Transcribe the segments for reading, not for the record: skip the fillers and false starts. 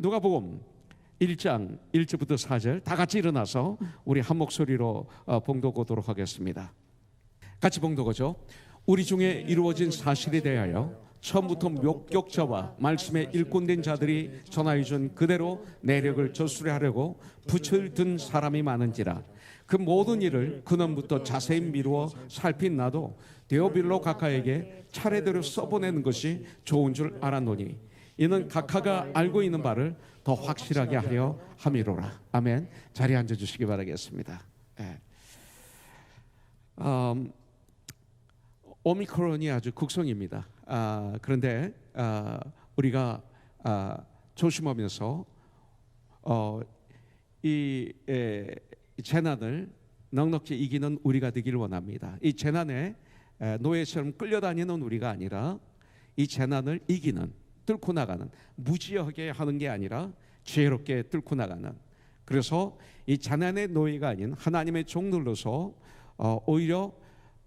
누가복음 1장 1절부터 4절 다 같이 일어나서 우리 한 목소리로 봉독하도록 하겠습니다. 같이 봉독하죠. 우리 중에 이루어진 사실에 대하여 처음부터 목격자와 말씀에 일꾼된 자들이 전하여준 그대로 내력을 저수리하려고 붓을 든 사람이 많은지라. 그 모든 일을 근원부터 자세히 미루어 살핀 나도 데오빌로 각하에게 차례대로 써보내는 것이 좋은 줄 알았노니 이는 각하가 알고 있는 바를 더 확실하게 하려 함이로라. 아멘. 자리에 앉아주시기 바라겠습니다. 네. 오미크론이 아주 극성입니다. 그런데 우리가 조심하면서 이 재난을 넉넉히 이기는 우리가 되기를 원합니다. 이 재난에 노예처럼 끌려다니는 우리가 아니라 이 재난을 이기는, 뚫고 나가는, 무지하게 하는 게 아니라 지혜롭게 뚫고 나가는, 그래서 이 재난의 노예가 아닌 하나님의 종들로서 오히려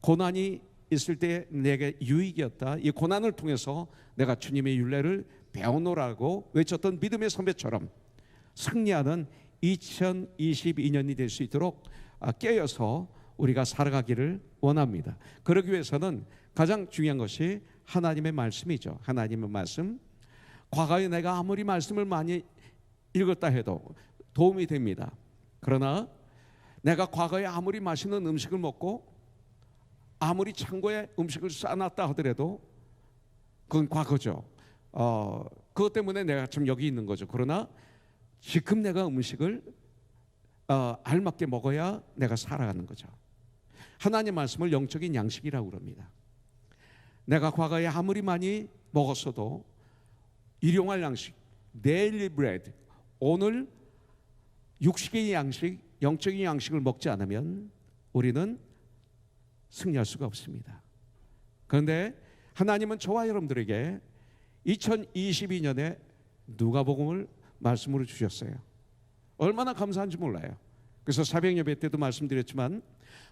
고난이 있을 때 내게 유익이었다, 이 고난을 통해서 내가 주님의 율례를 배우노라고 외쳤던 믿음의 선배처럼 승리하는 2022년이 될 수 있도록 깨어서 우리가 살아가기를 원합니다. 그러기 위해서는 가장 중요한 것이 하나님의 말씀이죠. 하나님의 말씀. 과거에 내가 아무리 말씀을 많이 읽었다 해도 도움이 됩니다. 그러나 내가 과거에 아무리 맛있는 음식을 먹고 아무리 창고에 음식을 쌓아놨다 하더라도 그건 과거죠. 그것 때문에 내가 지금 여기 있는 거죠. 그러나 지금 내가 음식을 알맞게 먹어야 내가 살아가는 거죠. 하나님 말씀을 영적인 양식이라고 그럽니다. 내가 과거에 아무리 많이 먹었어도 일용할 양식, daily bread, 오늘 육식의 양식, 영적인 양식을 먹지 않으면 우리는 승리할 수가 없습니다. 그런데 하나님은 저와 여러분들에게 2022년에 누가복음을 말씀으로 주셨어요. 얼마나 감사한지 몰라요. 그래서 새벽 예배 때도 말씀드렸지만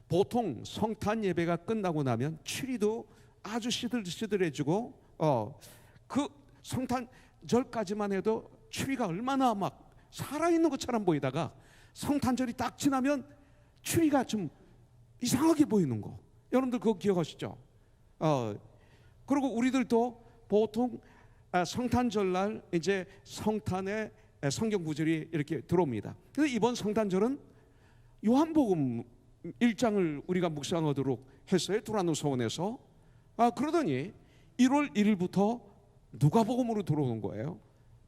보통 성탄 예배가 끝나고 나면 추리도 아주 시들시들해지고 그 성탄절까지만 해도 추리가 얼마나 막 살아있는 것처럼 보이다가 성탄절이 딱 지나면 추리가 좀 이상하게 보이는 거, 여러분들 그거 기억하시죠? 그리고 우리들도 보통 성탄절날 이제 성탄의 성경 구절이 이렇게 들어옵니다. 그래서 이번 성탄절은 요한복음 1장을 우리가 묵상하도록 했어요. 두란노 서원에서. 그러더니 1월 1일부터 누가복음으로 들어오는 거예요.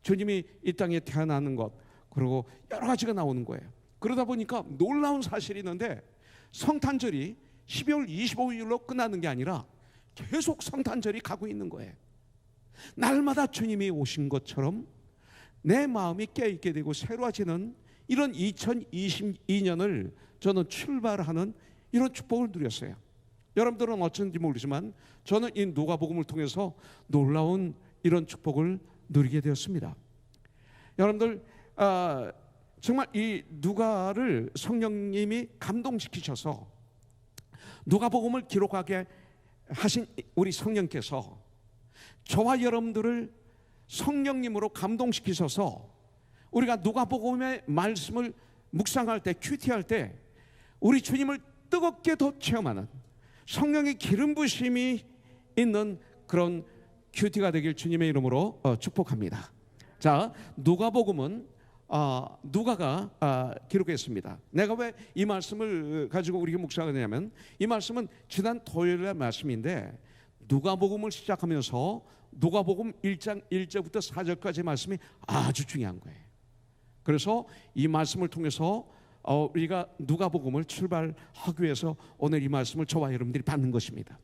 주님이 이 땅에 태어나는 것, 그리고 여러 가지가 나오는 거예요. 그러다 보니까 놀라운 사실이 있는데 성탄절이 12월 25일로 끝나는 게 아니라 계속 성탄절이 가고 있는 거예요. 날마다 주님이 오신 것처럼 내 마음이 깨있게 되고 새로워지는 이런 2022년을 저는 출발하는 이런 축복을 누렸어요. 여러분들은 어쩐지 모르지만 저는 이 누가복음을 통해서 놀라운 이런 축복을 누리게 되었습니다. 여러분들 정말 이 누가를 성령님이 감동시키셔서 누가복음을 기록하게 하신 우리 성령께서 저와 여러분들을 성령님으로 감동시키셔서 우리가 누가복음의 말씀을 묵상할 때, 큐티할 때 우리 주님을 뜨겁게 더 체험하는 성령의 기름 부심이 있는 그런 큐티가 되길 주님의 이름으로 축복합니다. 자, 누가복음은 누가가 기록했습니다. 내가 왜 이 말씀을 가지고 우리가 묵상하냐면 이 말씀은 지난 토요일의 말씀인데 누가복음을 시작하면서 누가복음 1장 1절부터 4절까지의 말씀이 아주 중요한 거예요. 그래서 이 말씀을 통해서 우리가 누가복음을 출발하기 위해서 오늘 이 말씀을 저와 여러분들이 받는 것입니다.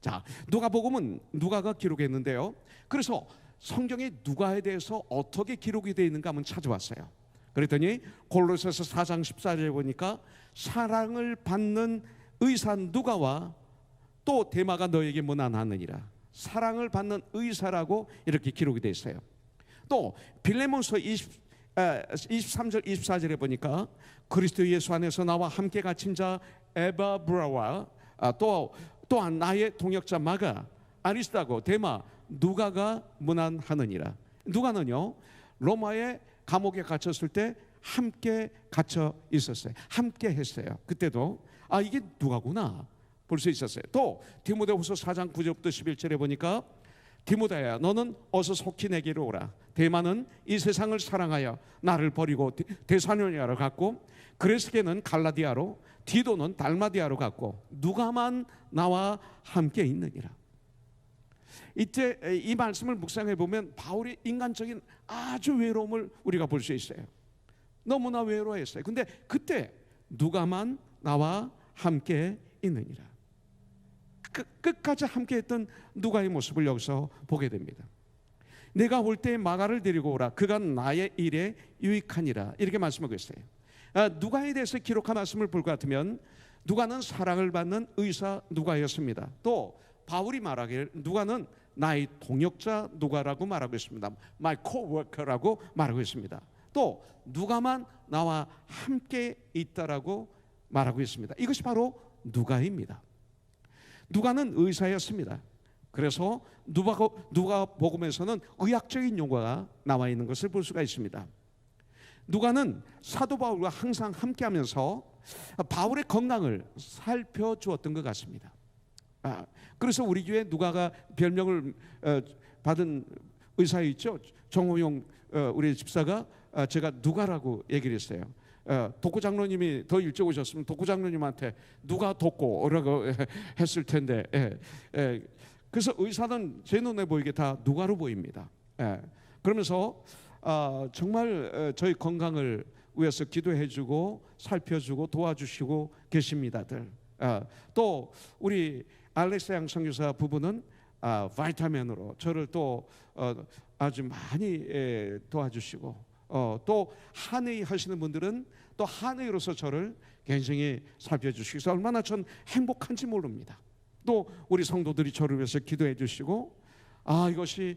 자, 누가복음은 누가가 기록했는데요. 그래서 성경에 누가에 대해서 어떻게 기록이 되어 있는가 한번 찾아봤어요. 그랬더니 골로새서 4장 14절에 보니까 사랑을 받는 의사 누가와 또 데마가 너에게 문안하느니라. 사랑을 받는 의사라고 이렇게 기록이 되어 있어요. 또 빌레몬서 23절 24절에 보니까 그리스도 예수 안에서 나와 함께 갇힌 자 에바브라와 또한 나의 동역자 마가, 아리스다고, 데마, 누가가 문안하느니라. 누가는요 로마의 감옥에 갇혔을 때 함께 갇혀 있었어요. 함께 했어요. 그때도 이게 누가구나 볼 수 있었어요. 또 디모데후서 4장 9절부터 11절에 보니까 디모데야 너는 어서 속히 내게로 오라. 데마는 이 세상을 사랑하여 나를 버리고 데살로니가로 갔고 그레스게는 갈라디아로 디도는 달마디아로 갔고 누가만 나와 함께 있느니라. 이때 이 말씀을 묵상해 보면 바울의 인간적인 아주 외로움을 우리가 볼 수 있어요. 너무나 외로워했어요. 근데 그때 누가만 나와 함께 있느니라. 끝까지 함께 했던 누가의 모습을 여기서 보게 됩니다. 내가 올 때 마가를 데리고 오라. 그가 나의 일에 유익하니라. 이렇게 말씀하고 있어요. 누가에 대해서 기록한 말씀을 볼 것 같으면 누가는 사랑을 받는 의사 누가였습니다. 또 바울이 말하길 누가는 나의 동역자 누가라고 말하고 있습니다. My co-worker라고 말하고 있습니다. 또 누가만 나와 함께 있다라고 말하고 있습니다. 이것이 바로 누가입니다. 누가는 의사였습니다. 그래서 누가복음에서는 의학적인 용어가 나와 있는 것을 볼 수가 있습니다. 누가는 사도 바울과 항상 함께하면서 바울의 건강을 살펴주었던 것 같습니다. 그래서 우리 교회 누가가 별명을 받은 의사 있죠. 정호용 우리 집사가 제가 누가라고 얘기를 했어요. 독고 장로님이 더 일찍 오셨으면 독고 장로님한테 누가 독고라고 했을 텐데 그래서 의사는 제 눈에 보이게 다 누가로 보입니다. 그러면서 정말 저희 건강을 위해서 기도해주고 살펴주고 도와주시고 계십니다들. 또 우리 알렉스 양 선교사 부부는 바이타민으로 저를 또 아주 많이 도와주시고 또 한의 하시는 분들은 또 한의로서 저를 굉장히 살펴주시고 얼마나 전 행복한지 모릅니다. 또 우리 성도들이 저를 위해서 기도해 주시고 이것이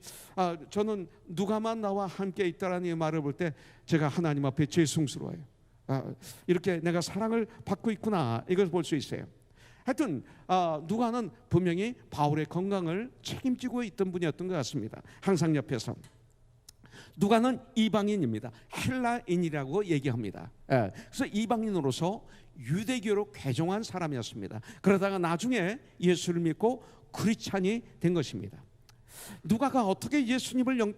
저는 누가만 나와 함께 있다라는 이 말을 볼 때 제가 하나님 앞에 죄송스러워요. 이렇게 내가 사랑을 받고 있구나 이걸 볼 수 있어요. 하여튼 누가는 분명히 바울의 건강을 책임지고 있던 분이었던 것 같습니다. 항상 옆에서. 누가는 이방인입니다. 헬라인이라고 얘기합니다. 그래서 이방인으로서 유대교로 개종한 사람이었습니다. 그러다가 나중에 예수를 믿고 크리스찬이 된 것입니다. 누가가 어떻게 예수님을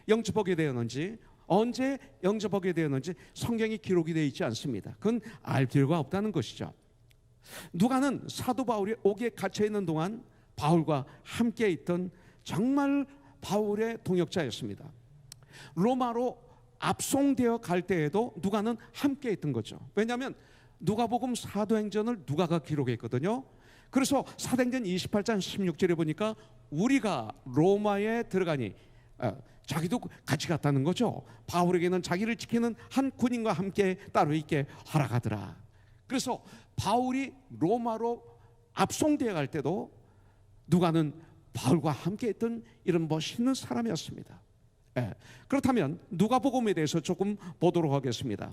영접하게 되었는지 언제 영접하게 되었는지 성경에 기록이 되어 있지 않습니다. 그건 알 필요가 없다는 것이죠. 누가는 사도 바울이 옥에 갇혀 있는 동안 바울과 함께 있던 정말 바울의 동역자였습니다. 로마로 압송되어 갈 때에도 누가는 함께 있던 거죠. 왜냐하면 누가복음 사도행전을 누가가 기록했거든요. 그래서 사도행전 28장 16절에 보니까 우리가 로마에 들어가니 자기도 같이 갔다는 거죠. 바울에게는 자기를 지키는 한 군인과 함께 따로 있게 허락하더라. 그래서 바울이 로마로 압송되어 갈 때도 누가는 바울과 함께 있던 이런 멋있는 사람이었습니다. 그렇다면 누가복음에 대해서 조금 보도록 하겠습니다.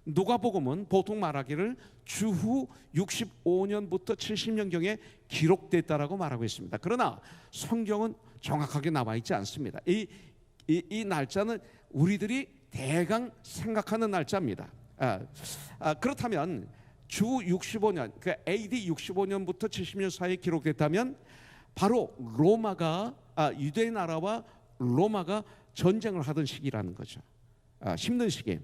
누가복음은 보통 말하기를 주후 65년부터 70년경에 기록됐다라고 말하고 있습니다. 그러나 성경은 정확하게 나와 있지 않습니다. 이 날짜는 우리들이 대강 생각하는 날짜입니다. 그렇다면 주 65년, 그러니까 AD 65년부터 70년 사이에 기록됐다면 바로 로마가 유대 나라와 로마가 전쟁을 하던 시기라는 거죠. 힘든 시기.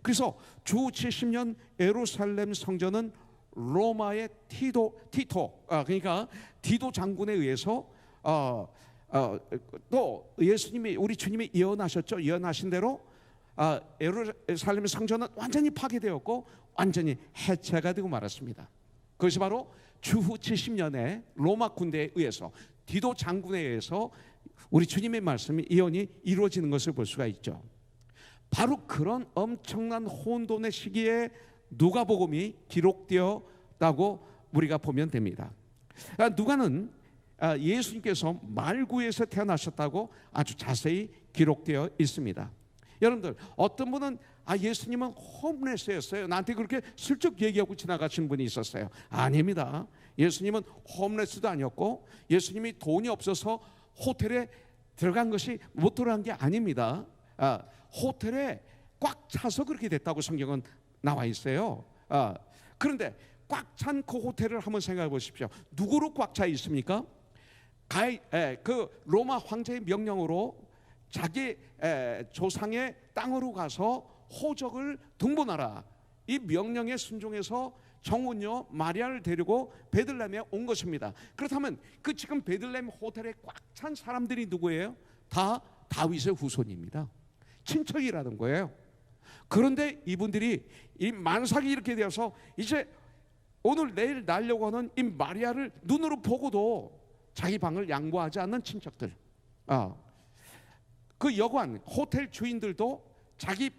그래서 주 70년 예루살렘 성전은 로마의 티토 그러니까 디도 장군에 의해서 또 예수님이 우리 주님이 예언하셨죠. 예언하신 대로 예루살렘 성전은 완전히 파괴되었고 완전히 해체가 되고 말았습니다. 그것이 바로 주후 70년에 로마 군대에 의해서 디도 장군에 의해서 우리 주님의 말씀이 예언이 이루어지는 것을 볼 수가 있죠. 바로 그런 엄청난 혼돈의 시기에 누가복음이 기록되었다고 우리가 보면 됩니다. 누가는 예수님께서 말구에서 태어나셨다고 아주 자세히 기록되어 있습니다. 여러분들 어떤 분은 예수님은 홈레스였어요. 나한테 그렇게 슬쩍 얘기하고 지나가신 분이 있었어요. 아닙니다. 예수님은 홈레스도 아니었고 예수님이 돈이 없어서 호텔에 들어간 것이 못 들어간 게 아닙니다. 호텔에 꽉 차서 그렇게 됐다고 성경은 나와 있어요. 그런데 꽉 찬 그 호텔을 한번 생각해 보십시오. 누구로 꽉 차 있습니까? 그 로마 황제의 명령으로 자기 조상의 땅으로 가서 호적을 등본하라, 이 명령에 순종해서 정혼녀 마리아를 데리고 베들레헴에 온 것입니다. 그렇다면 그 지금 베들레헴 호텔에 꽉 찬 사람들이 누구예요? 다 다윗의 후손입니다. 친척이라는 거예요. 그런데 이분들이 이 만삭이 이렇게 되어서 이제 오늘 내일 날려고 하는 이 마리아를 눈으로 보고도 자기 방을 양보하지 않는 친척들, 그 여관 호텔 주인들도 자기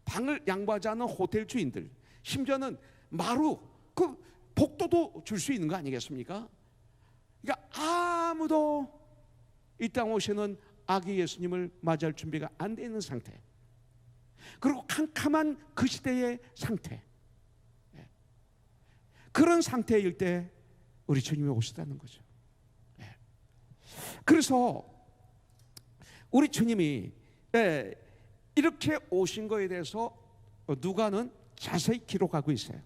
방을 양보하지 않는 호텔 주인들, 심지어는 마루 그 복도도 줄 수 있는 거 아니겠습니까? 그러니까 아무도 이 땅 오시는 아기 예수님을 맞이할 준비가 안 돼 있는 상태, 그리고 캄캄한 그 시대의 상태, 그런 상태일 때 우리 주님이 오시다는 거죠. 그래서 우리 주님이 이렇게 오신 거에 대해서 누가는 자세히 기록하고 있어요.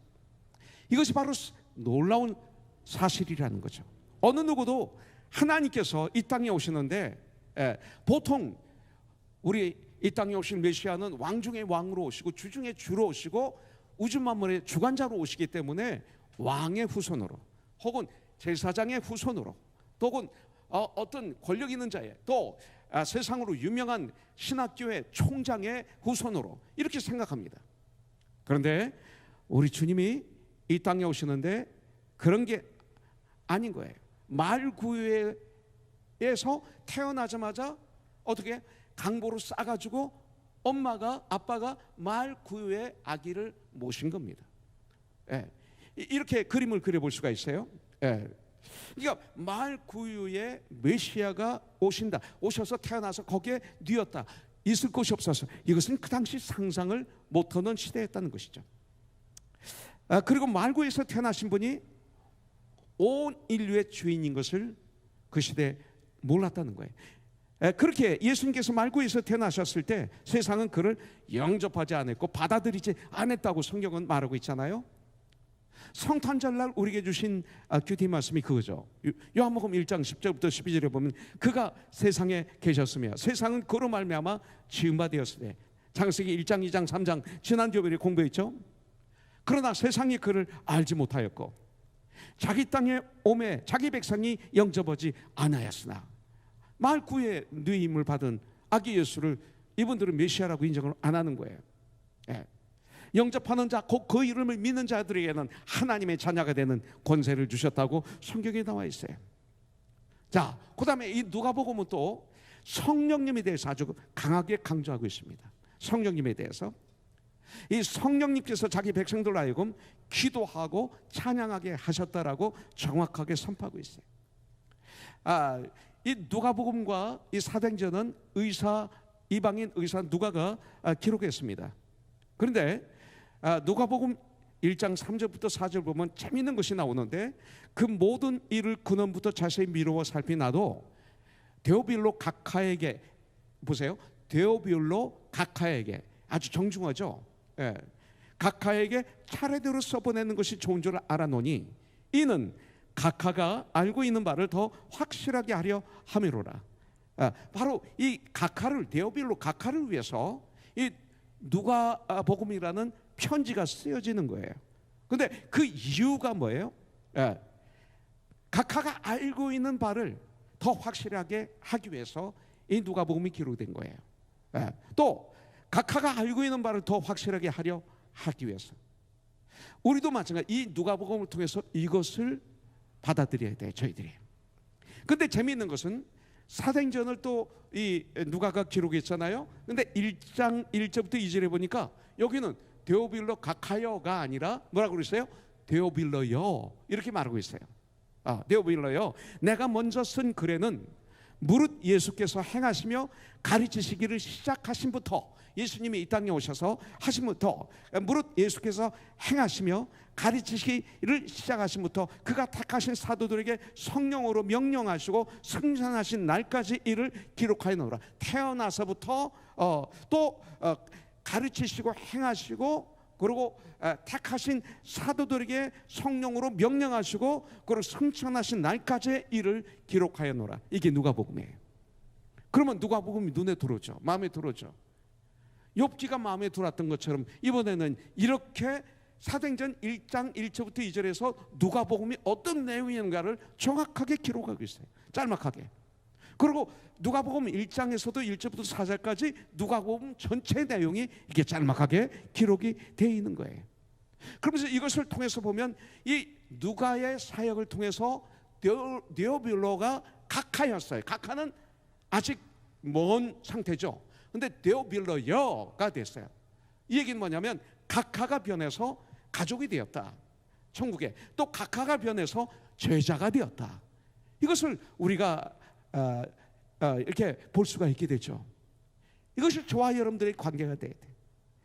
이것이 바로 놀라운 사실이라는 거죠. 어느 누구도 하나님께서 이 땅에 오시는데, 보통 우리 이 땅에 오신 메시아는 왕 중의 왕으로 오시고 주 중의 주로 오시고 우주 만물의 주관자로 오시기 때문에 왕의 후손으로, 혹은 제사장의 후손으로, 또는 어떤 권력 있는 자의, 또 세상으로 유명한 신학교의 총장의 후손으로 이렇게 생각합니다. 그런데 우리 주님이 이 땅에 오시는데 그런 게 아닌 거예요. 말구유에서 태어나자마자 어떻게 강보로 싸가지고 아빠가 말구유의 아기를 모신 겁니다. 이렇게 그림을 그려볼 수가 있어요. 그러니까 말구유의 메시아가 오신다, 오셔서 태어나서 거기에 뉘었다, 있을 곳이 없어서 이것은 그 당시 상상을 못하는 시대였다는 것이죠. 그리고 말구유에서 태어나신 분이 온 인류의 주인인 것을 그 시대에 몰랐다는 거예요. 그렇게 예수님께서 말구유에서 태어나셨을 때 세상은 그를 영접하지 않았고 받아들이지 않았다고 성경은 말하고 있잖아요. 성탄절날 우리에게 주신 큐티 말씀이 그거죠. 요한복음 1장 10절부터 12절에 보면 그가 세상에 계셨으며 세상은 그로 말미암아 지은 바 되었으되, 창세기 1장 2장 3장 지난 주일에 공부했죠. 그러나 세상이 그를 알지 못하였고 자기 땅에 오매 자기 백성이 영접하지 않았으나, 말구유의 누임을 받은 아기 예수를 이분들은 메시아라고 인정을 안 하는 거예요. 영접하는 자, 곧 그 이름을 믿는 자들에게는 하나님의 자녀가 되는 권세를 주셨다고 성경에 나와 있어요. 자, 그 다음에 이 누가복음은 또 성령님에 대해서 아주 강하게 강조하고 있습니다. 성령님에 대해서, 이 성령님께서 자기 백성들로 하여금 기도하고 찬양하게 하셨다라고 정확하게 선포하고 있어요. 이 누가복음과 이 사도행전은 이방인 의사 누가가 기록했습니다. 그런데 누가복음 1장 3절부터 4절 보면 재미있는 것이 나오는데, 그 모든 일을 근원부터 자세히 미루어 살피나도 데오빌로 각하에게, 보세요, 데오빌로 각하에게, 아주 정중하죠. 각하에게 차례대로 써보내는 것이 좋은 줄 알아노니 이는 각하가 알고 있는 바를 더 확실하게 하려 함이로라. 바로 이 각하를, 데오빌로 각하를 위해서 이 누가복음이라는 편지가 쓰여지는 거예요. 근데 그 이유가 뭐예요? 각하가 알고 있는 바를 더 확실하게 하기 위해서 이 누가복음이 기록된 거예요. 또 각하가 알고 있는 바를 더 확실하게 하려 하기 위해서 우리도 마찬가지, 이 누가복음을 통해서 이것을 받아들여야 돼요, 저희들이. 근데 재미있는 것은 사도행전을 또 이 누가가 기록했잖아요. 근데 1장 1절부터 2절에 보니까 여기는 데오빌로 각하여가 아니라 뭐라고 그랬어요? 데오빌로여, 이렇게 말하고 있어요. 데오빌로여, 내가 먼저 쓴 글에는 무릇 예수께서 행하시며 가르치시기를 시작하신부터, 예수님이 이 땅에 오셔서 하신부터, 무릇 예수께서 행하시며 가르치시기를 시작하신부터 그가 택하신 사도들에게 성령으로 명령하시고 승천하신 날까지 이를 기록하였노라. 태어나서부터 가르치시고 행하시고, 그리고 택하신 사도들에게 성령으로 명령하시고, 그리고 승천하신 날까지의 일을 기록하였노라. 이게 누가복음이에요. 그러면 누가복음이 눈에 들어오죠. 마음에 들어오죠. 욥기가 마음에 들어왔던 것처럼 이번에는 이렇게 사도행전 1장 1절부터 2절에서 누가복음이 어떤 내용인가를 정확하게 기록하고 있어요. 짤막하게. 그리고 누가복음 1장에서도 1절부터 4절까지 누가복음 전체 내용이 이게 짤막하게 기록이 되어 있는 거예요. 그러면서 이것을 통해서 보면 이 누가의 사역을 통해서 데오빌로가 각하였어요. 각하는 아직 먼 상태죠. 근데 데오빌로여가 됐어요. 이 얘기는 뭐냐면 각하가 변해서 가족이 되었다. 천국에. 또 각하가 변해서 제자가 되었다. 이것을 우리가 이렇게 볼 수가 있게 되죠. 이것이 저와 여러분들의 관계가 돼야 돼.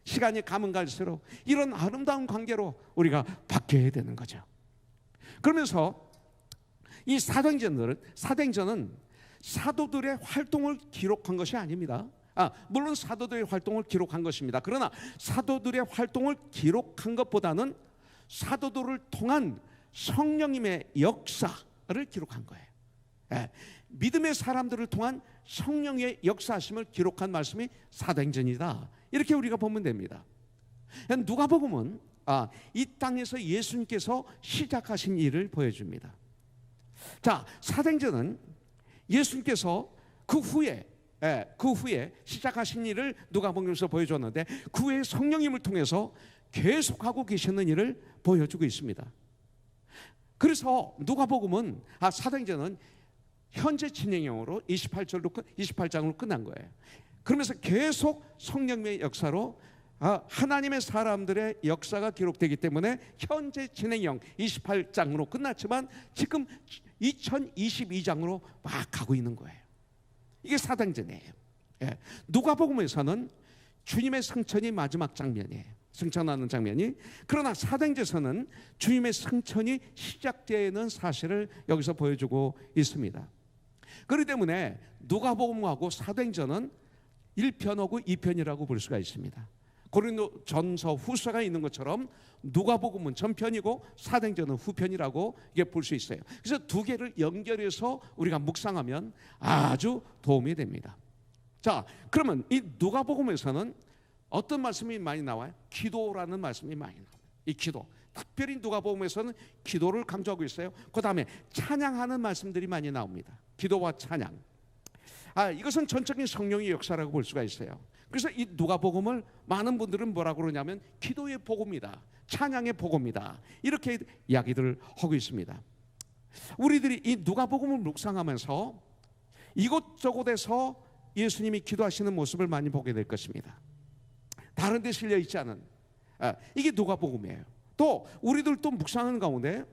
시간이 가면 갈수록 이런 아름다운 관계로 우리가 바뀌어야 되는 거죠. 그러면서 이 사도행전은 사도들의 활동을 기록한 것이 아닙니다. 물론 사도들의 활동을 기록한 것입니다. 그러나 사도들의 활동을 기록한 것보다는 사도들을 통한 성령님의 역사를 기록한 거예요. 믿음의 사람들을 통한 성령의 역사하심을 기록한 말씀이 사도행전이다. 이렇게 우리가 보면 됩니다. 누가복음은 이 땅에서 예수님께서 시작하신 일을 보여줍니다. 자, 사도행전은 예수님께서 그 후에 시작하신 일을 누가복음에서 보여줬는데, 그 후에 성령님을 통해서 계속하고 계시는 일을 보여주고 있습니다. 그래서 누가복음은 사도행전은 현재 진행형으로 28장으로 끝난 거예요. 그러면서 계속 성령의 역사로 하나님의 사람들의 역사가 기록되기 때문에 현재 진행형 28장으로 끝났지만 지금 2022장으로 막 가고 있는 거예요. 이게 사도행전이에요. 누가복음에서는 주님의 승천이 마지막 장면이에요. 승천하는 장면이. 그러나 사도행전에서는 주님의 승천이 시작되는 사실을 여기서 보여주고 있습니다. 그렇기 때문에 누가복음하고 사도행전은 1편하고 2편이라고 볼 수가 있습니다. 고린도 전서 후서가 있는 것처럼 누가복음은 전편이고 사도행전은 후편이라고 이게 볼 수 있어요. 그래서 두 개를 연결해서 우리가 묵상하면 아주 도움이 됩니다. 자, 그러면 이 누가복음에서는 어떤 말씀이 많이 나와요? 기도라는 말씀이 많이 나와요. 이 기도. 특별히 누가복음에서는 기도를 강조하고 있어요. 그 다음에 찬양하는 말씀들이 많이 나옵니다. 기도와 찬양. 이것은 전적인 성령의 역사라고 볼 수가 있어요. 그래서 이 누가복음을 많은 분들은 뭐라고 그러냐면 기도의 복음이다, 찬양의 복음이다, 이렇게 이야기들을 하고 있습니다. 우리들이 이 누가복음을 묵상하면서 이곳저곳에서 예수님이 기도하시는 모습을 많이 보게 될 것입니다. 다른 데 실려 있지 않은 이게 누가복음이에요. 또 우리들도 묵상하는 가운데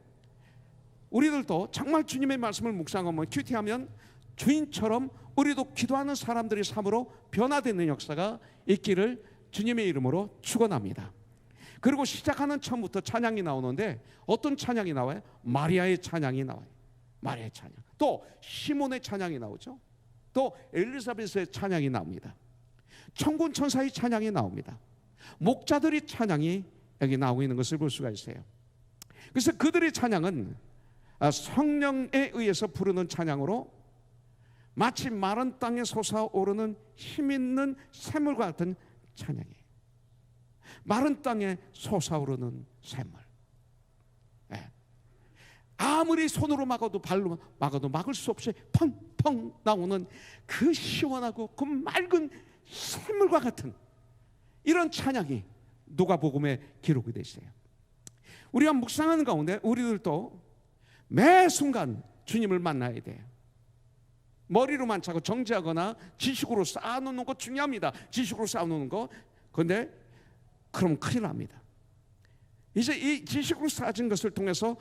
우리들도 정말 주님의 말씀을 묵상하면 큐티하면 주인처럼 우리도 기도하는 사람들의 삶으로 변화되는 역사가 있기를 주님의 이름으로 축원합니다. 그리고 시작하는 처음부터 찬양이 나오는데 어떤 찬양이 나와요? 마리아의 찬양이 나와요. 마리아의 찬양. 또 시몬의 찬양이 나오죠. 또 엘리사벳의 찬양이 나옵니다. 천군 천사의 찬양이 나옵니다. 목자들의 찬양이 여기 나오고 있는 것을 볼 수가 있어요. 그래서 그들의 찬양은 성령에 의해서 부르는 찬양으로 마치 마른 땅에 솟아오르는 힘있는 샘물 같은 찬양이에요. 마른 땅에 솟아오르는 샘물. 아무리 손으로 막아도 발로 막아도 막을 수 없이 펑펑 나오는 그 시원하고 그 맑은 샘물과 같은 이런 찬양이 누가복음에 기록이 되어 있어요. 우리가 묵상하는 가운데 우리들도 매 순간 주님을 만나야 돼요. 머리로만 차고 정지하거나 지식으로 쌓아놓는 거 중요합니다. 지식으로 쌓아놓는 거. 그런데 그럼 큰일 납니다. 이제 이 지식으로 쌓아진 것을 통해서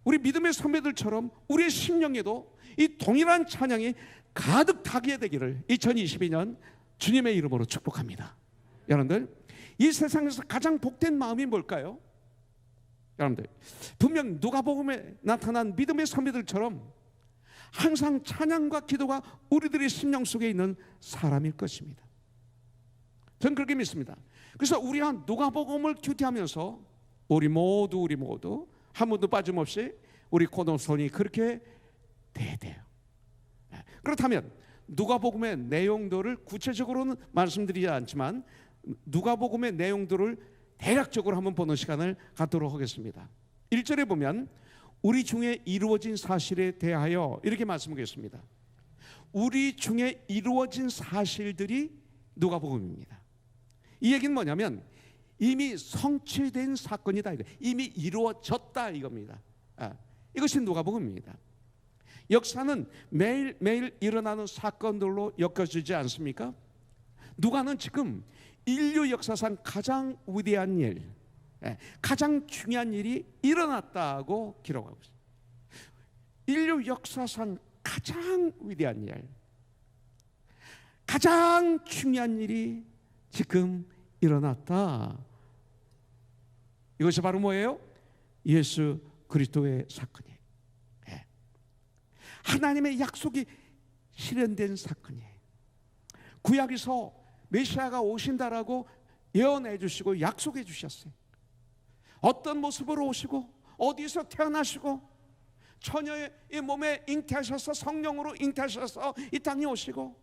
우리 믿음의 선배들처럼 우리의 심령에도 이 동일한 찬양이 가득 타게 되기를 2022년 주님의 이름으로 축복합니다. 여러분들, 이 세상에서 가장 복된 마음이 뭘까요? 여러분들, 분명 누가복음에 나타난 믿음의 선배들처럼 항상 찬양과 기도가 우리들의 심령 속에 있는 사람일 것입니다. 저는 그렇게 믿습니다. 그래서 우리가 누가복음을 큐티하면서 우리 모두 한 분도 빠짐없이 우리 코너손이 그렇게 돼야 돼요. 그렇다면 누가복음의 내용들을 구체적으로는 말씀드리지 않지만 누가복음의 내용들을 대략적으로 한번 보는 시간을 갖도록 하겠습니다. 1절에 보면 우리 중에 이루어진 사실에 대하여 이렇게 말씀하겠습니다. 우리 중에 이루어진 사실들이 누가복음입니다. 이 얘기는 뭐냐면 이미 성취된 사건이다, 이미 이루어졌다 이겁니다. 이것이 누가복음입니다. 역사는 매일매일 일어나는 사건들로 엮여지지 않습니까? 누가는 지금 인류 역사상 가장 위대한 일, 가장 중요한 일이 일어났다고 기록하고 있습니다. 인류 역사상 가장 위대한 일, 가장 중요한 일이 지금 일어났다. 이것이 바로 뭐예요? 예수 그리스도의 사건이에요. 하나님의 약속이 실현된 사건이에요. 구약에서 메시아가 오신다라고 예언해 주시고 약속해 주셨어요. 어떤 모습으로 오시고 어디서 태어나시고 처녀의 몸에 잉태하셔서 성령으로 잉태하셔서 이 땅에 오시고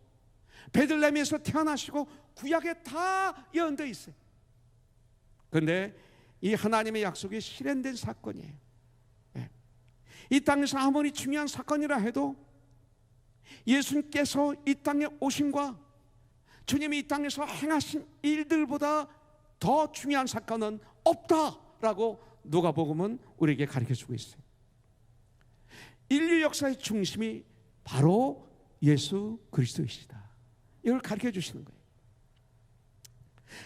베들레헴에서 태어나시고 구약에 다 예언되어 있어요. 그런데 이 하나님의 약속이 실현된 사건이에요. 이 땅에서 아무리 중요한 사건이라 해도 예수님께서 이 땅에 오심과 주님이 이 땅에서 행하신 일들보다 더 중요한 사건은 없다라고 누가복음은 우리에게 가르쳐주고 있어요. 인류 역사의 중심이 바로 예수 그리스도이시다. 이걸 가르쳐 주시는 거예요.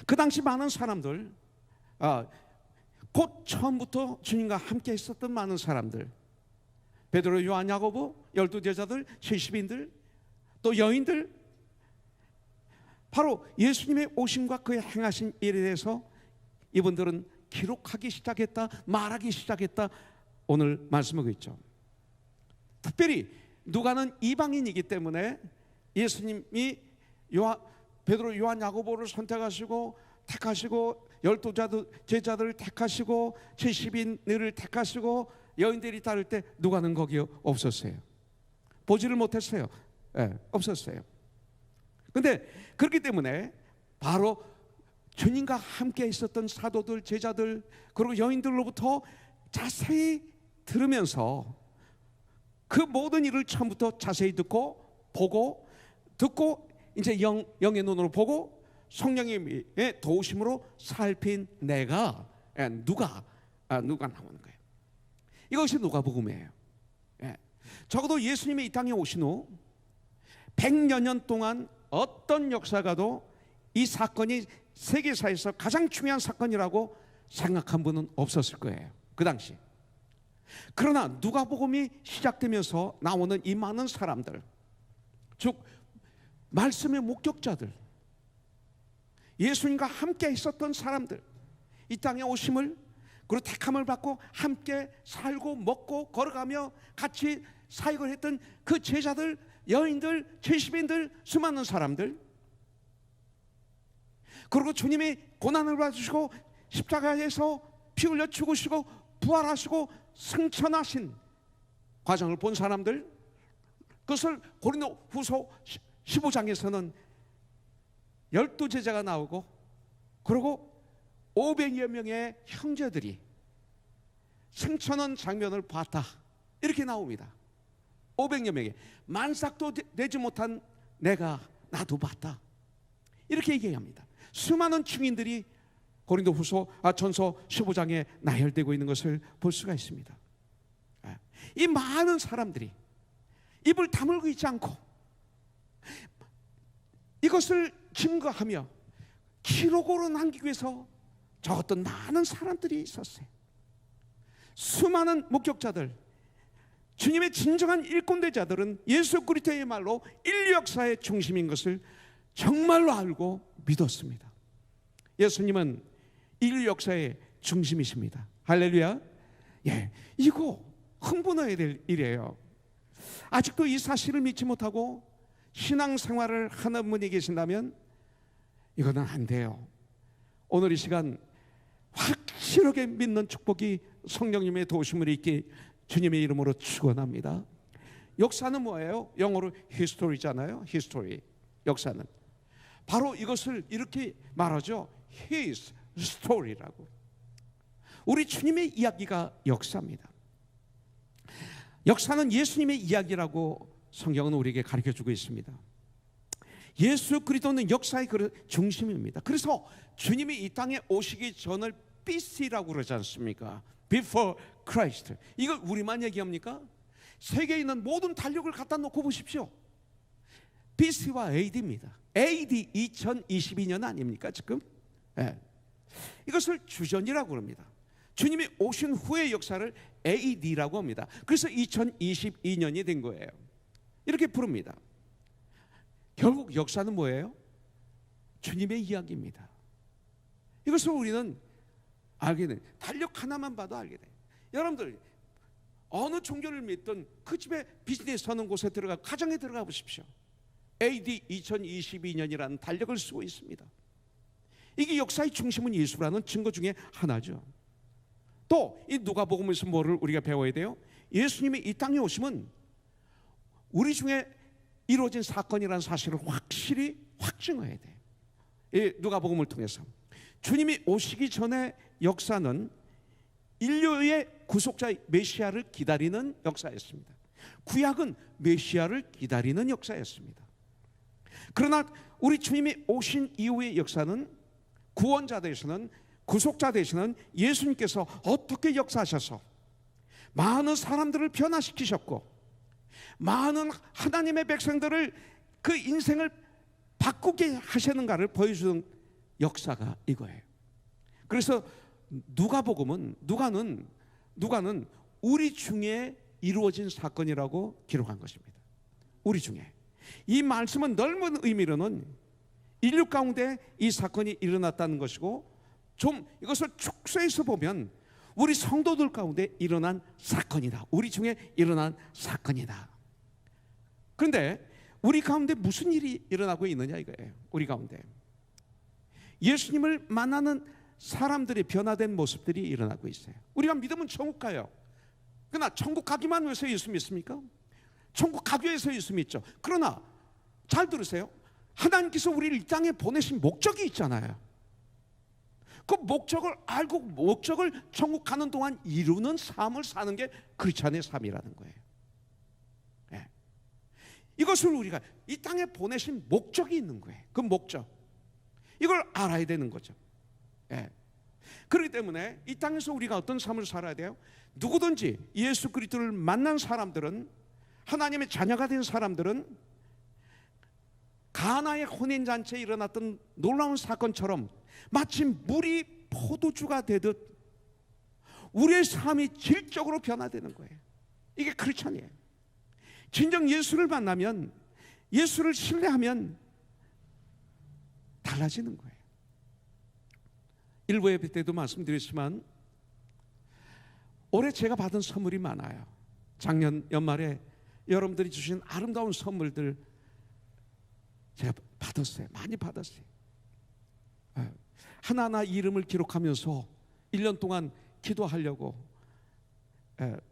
그 당시 많은 사람들, 곧 처음부터 주님과 함께 있었던 많은 사람들, 베드로, 요한, 야고보, 12제자들, 70인들, 또 여인들, 바로 예수님의 오심과 그의 행하신 일에 대해서 이분들은 기록하기 시작했다, 말하기 시작했다, 오늘 말씀하고 있죠. 특별히 누가는 이방인이기 때문에 예수님이 베드로, 요한, 야고보를 선택하시고 택하시고 12제자들을 택하시고 70인들을 택하시고 여인들이 따를 때 누가는 거기에 없었어요. 보지를 못했어요. 없었어요. 그런데 그렇기 때문에 바로 주님과 함께 있었던 사도들, 제자들, 그리고 여인들로부터 자세히 들으면서 그 모든 일을 처음부터 자세히 듣고 이제 영의 눈으로 보고 성령의 도우심으로 살핀 내가 누가 나오는 거예요. 이것이 누가복음이에요. 적어도 예수님이 이 땅에 오신 후 100여 년 동안 어떤 역사가도 이 사건이 세계사에서 가장 중요한 사건이라고 생각한 분은 없었을 거예요, 그 당시. 그러나 누가복음이 시작되면서 나오는 이 많은 사람들, 즉 말씀의 목격자들, 예수님과 함께 있었던 사람들, 이 땅에 오심을 그리고 택함을 받고 함께 살고 먹고 걸어가며 같이 사역을 했던 그 제자들, 여인들, 70인들, 수많은 사람들, 그리고 주님이 고난을 받으시고 십자가에서 피 흘려 죽으시고 부활하시고 승천하신 과정을 본 사람들, 그것을 고린도후서 15장에서는 12제자가 나오고 그리고 500여 명의 형제들이 승천한 장면을 봤다, 이렇게 나옵니다. 500여 명의 만삭도 되지 못한 나도 봤다, 이렇게 얘기합니다. 수많은 증인들이 전서 15장에 나열되고 있는 것을 볼 수가 있습니다. 이 많은 사람들이 입을 다물고 있지 않고 이것을 증거하며 기록으로 남기기 위해서 적었던 많은 사람들이 있었어요. 수많은 목격자들, 주님의 진정한 일꾼대자들은 예수 그리스도의 말로 인류 역사의 중심인 것을 정말로 알고 믿었습니다. 예수님은 인류 역사의 중심이십니다. 할렐루야. 예, 이거 흥분해야 될 일이에요. 아직도 이 사실을 믿지 못하고 신앙생활을 하는 분이 계신다면 이거는 안 돼요. 오늘 이 시간 확실하게 믿는 축복이 성령님의 도우심을 있게 주님의 이름으로 축원합니다. 역사는 뭐예요? 영어로 history잖아요. history, 역사는 바로 이것을 이렇게 말하죠. His story라고. 우리 주님의 이야기가 역사입니다. 역사는 예수님의 이야기라고 성경은 우리에게 가르쳐주고 있습니다. 예수 그리스도는 역사의 중심입니다. 그래서 주님이 이 땅에 오시기 전을 BC라고 그러지 않습니까? Before Christ. 이걸 우리만 얘기합니까? 세계에 있는 모든 달력을 갖다 놓고 보십시오. BC와 AD입니다. AD 2022년 아닙니까 지금? 네. 이것을 주전이라고 합니다. 주님이 오신 후의 역사를 AD라고 합니다. 그래서 2022년이 된 거예요. 이렇게 부릅니다. 결국 역사는 뭐예요? 주님의 이야기입니다. 이것을 우리는 알게 돼. 달력 하나만 봐도 알게 돼. 여러분들 어느 종교를 믿든 그 집에 비즈니스 하는 곳에 들어가 가정에 들어가 보십시오. AD 2022년이라는 달력을 쓰고 있습니다. 이게 역사의 중심은 예수라는 증거 중에 하나죠. 또 이 누가복음에서 뭐를 우리가 배워야 돼요? 예수님이 이 땅에 오시면 우리 중에 이루어진 사건이라는 사실을 확실히 확증해야 돼. 이 누가복음을 통해서 주님이 오시기 전에 역사는 인류의 구속자 메시아를 기다리는 역사였습니다. 구약은 메시아를 기다리는 역사였습니다. 그러나 우리 주님이 오신 이후의 역사는 구원자 되시는 구속자 되시는 예수님께서 어떻게 역사하셔서 많은 사람들을 변화시키셨고 많은 하나님의 백성들을 그 인생을 바꾸게 하시는가를 보여주는 역사가 이거예요. 그래서 누가복음은 누가는 우리 중에 이루어진 사건이라고 기록한 것입니다. 우리 중에. 이 말씀은 넓은 의미로는 인류 가운데 이 사건이 일어났다는 것이고 좀 이것을 축소해서 보면 우리 성도들 가운데 일어난 사건이다. 우리 중에 일어난 사건이다. 그런데 우리 가운데 무슨 일이 일어나고 있느냐 이거예요. 우리 가운데 예수님을 만나는 사람들이 변화된 모습들이 일어나고 있어요. 우리가 믿으면 천국 가요. 그러나 천국 가기만 위해서 예수 믿습니까? 천국 가기 위해서 예수 믿죠. 그러나 잘 들으세요. 하나님께서 우리를 이 땅에 보내신 목적이 있잖아요. 그 목적을 알고 목적을 천국 가는 동안 이루는 삶을 사는 게 크리스찬의 삶이라는 거예요. 네. 이것을 우리가 이 땅에 보내신 목적이 있는 거예요. 그 목적 이걸 알아야 되는 거죠. 네. 그렇기 때문에 이 땅에서 우리가 어떤 삶을 살아야 돼요? 누구든지 예수 그리스도를 만난 사람들은 하나님의 자녀가 된 사람들은 가나의 혼인잔치에 일어났던 놀라운 사건처럼 마치 물이 포도주가 되듯 우리의 삶이 질적으로 변화되는 거예요. 이게 크리스찬이에요. 진정 예수를 만나면 예수를 신뢰하면 달라지는 거예요. 일부 예배 때도 말씀드렸지만 올해 제가 받은 선물이 많아요. 작년 연말에 여러분들이 주신 아름다운 선물들 제가 받았어요. 많이 받았어요. 하나하나 이름을 기록하면서 1년 동안 기도하려고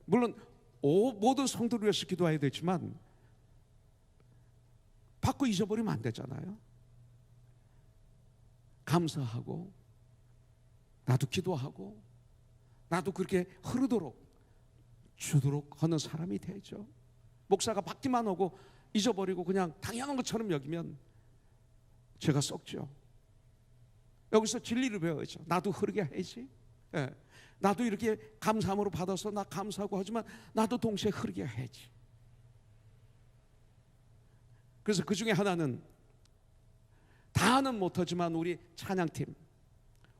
물론 모든 성도를 위해서 기도해야 되지만 받고 잊어버리면 안 되잖아요. 감사하고 나도 기도하고 나도 그렇게 흐르도록 주도록 하는 사람이 되죠. 목사가 받기만 하고 잊어버리고 그냥 당연한 것처럼 여기면 제가 썩죠. 여기서 진리를 배워야죠. 나도 흐르게 해야지. 예. 나도 이렇게 감사함으로 받아서 나 감사하고 하지만 나도 동시에 흐르게 해야지. 그래서 그 중에 하나는 다는 못하지만 우리 찬양팀,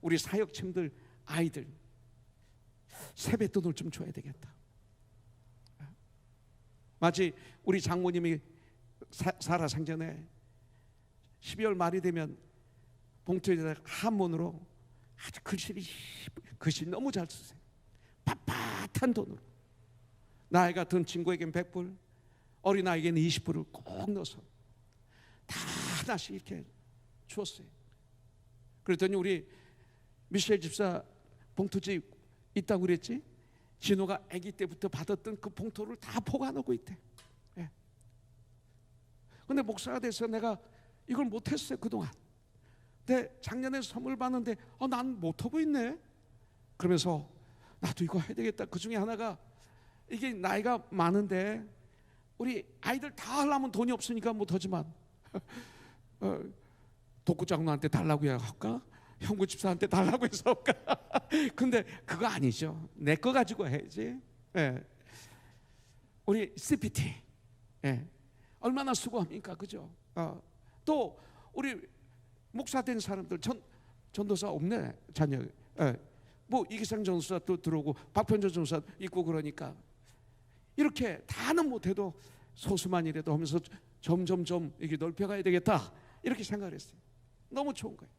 우리 사역팀들 아이들 세뱃돈을 좀 줘야 되겠다. 마치 우리 장모님이 살아생전에 12월 말이 되면 봉투에다 한문으로 아주 글씨 너무 잘 쓰세요. 빳빳한 돈으로 나이가 든 친구에겐 100불, 어린아이에게는 20불을 꼭 넣어서 다 하나씩 이렇게 주었어요. 그랬더니 우리 미셸 집사 봉투집 있다고 그랬지? 진호가 아기 때부터 받았던 그 봉투를 다 보관하고 있대. 예. 근데 목사가 돼서 내가 이걸 못했어요 그동안. 근데 작년에 선물 받는데 난 못하고 있네. 그러면서 나도 이거 해야 되겠다. 그 중에 하나가 이게 나이가 많은데 우리 아이들 다 하려면 돈이 없으니까 못하지만 독구장로한테 달라고 해야 할까? 형부 집사한테 달라고 해서 할까? 근데 그거 아니죠. 내 거 가지고 해야지. 예. 우리 CPT 얼마나 수고합니까, 그죠? 또 우리 목사 된 사람들 전도사 없네 자녀. 뭐 이기상 전도사 또 들어오고 박편전 전도사 있고 그러니까 이렇게 다는 못해도 소수만이라도 하면서 점점점 이게 넓혀가야 되겠다 이렇게 생각을 했어요. 너무 좋은 거예요.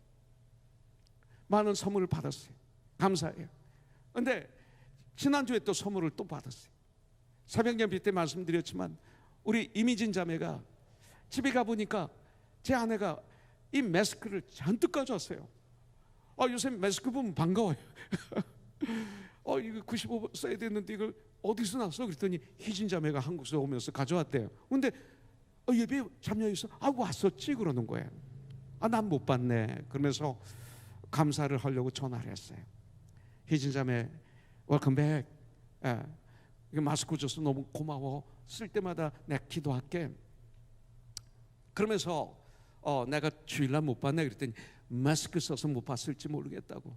많은 선물을 받았어요. 감사해요. 근데 지난주에 또 선물을 또 받았어요. 새벽 예배 때 말씀드렸지만 우리 이미진 자매가 집에 가보니까 제 아내가 이 마스크를 잔뜩 가져왔어요. 요새 마스크 보면 반가워요. 이거 95 써야 되는데 이걸 어디서 났어? 그랬더니 희진 자매가 한국에서 오면서 가져왔대요. 근데 예배 참여해서 왔었지 그러는 거예요. 난 못 봤네. 그러면서 감사를 하려고 전화를 했어요. 희진 자매 웰컴백. 마스크 줘서 너무 고마워. 쓸 때마다 내가 기도할게. 그러면서 내가 주일날 못 봤네 그랬더니 마스크 써서 못 봤을지 모르겠다고.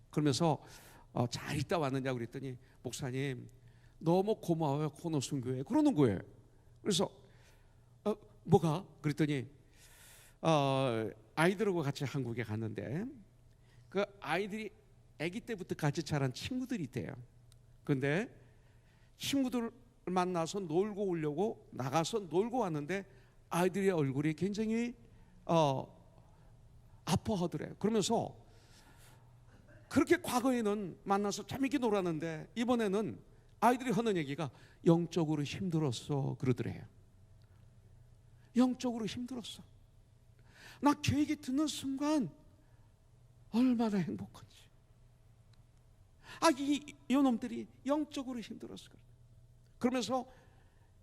그러면서 잘 있다 왔느냐고 그랬더니 목사님 너무 고마워요 코너순교회 그러는 거예요. 그래서 뭐가? 그랬더니 아이들하고 같이 한국에 갔는데 그 아이들이 아기 때부터 같이 자란 친구들이 있대요. 근데 친구들 만나서 놀고 오려고 나가서 놀고 왔는데 아이들의 얼굴이 굉장히 아파하더래요. 그러면서 그렇게 과거에는 만나서 재밌게 놀았는데 이번에는 아이들이 하는 얘기가 영적으로 힘들었어 그러더래요. 영적으로 힘들었어. 나 그 얘기 듣는 순간 얼마나 행복한지. 이 놈들이 영적으로 힘들었어. 그러면서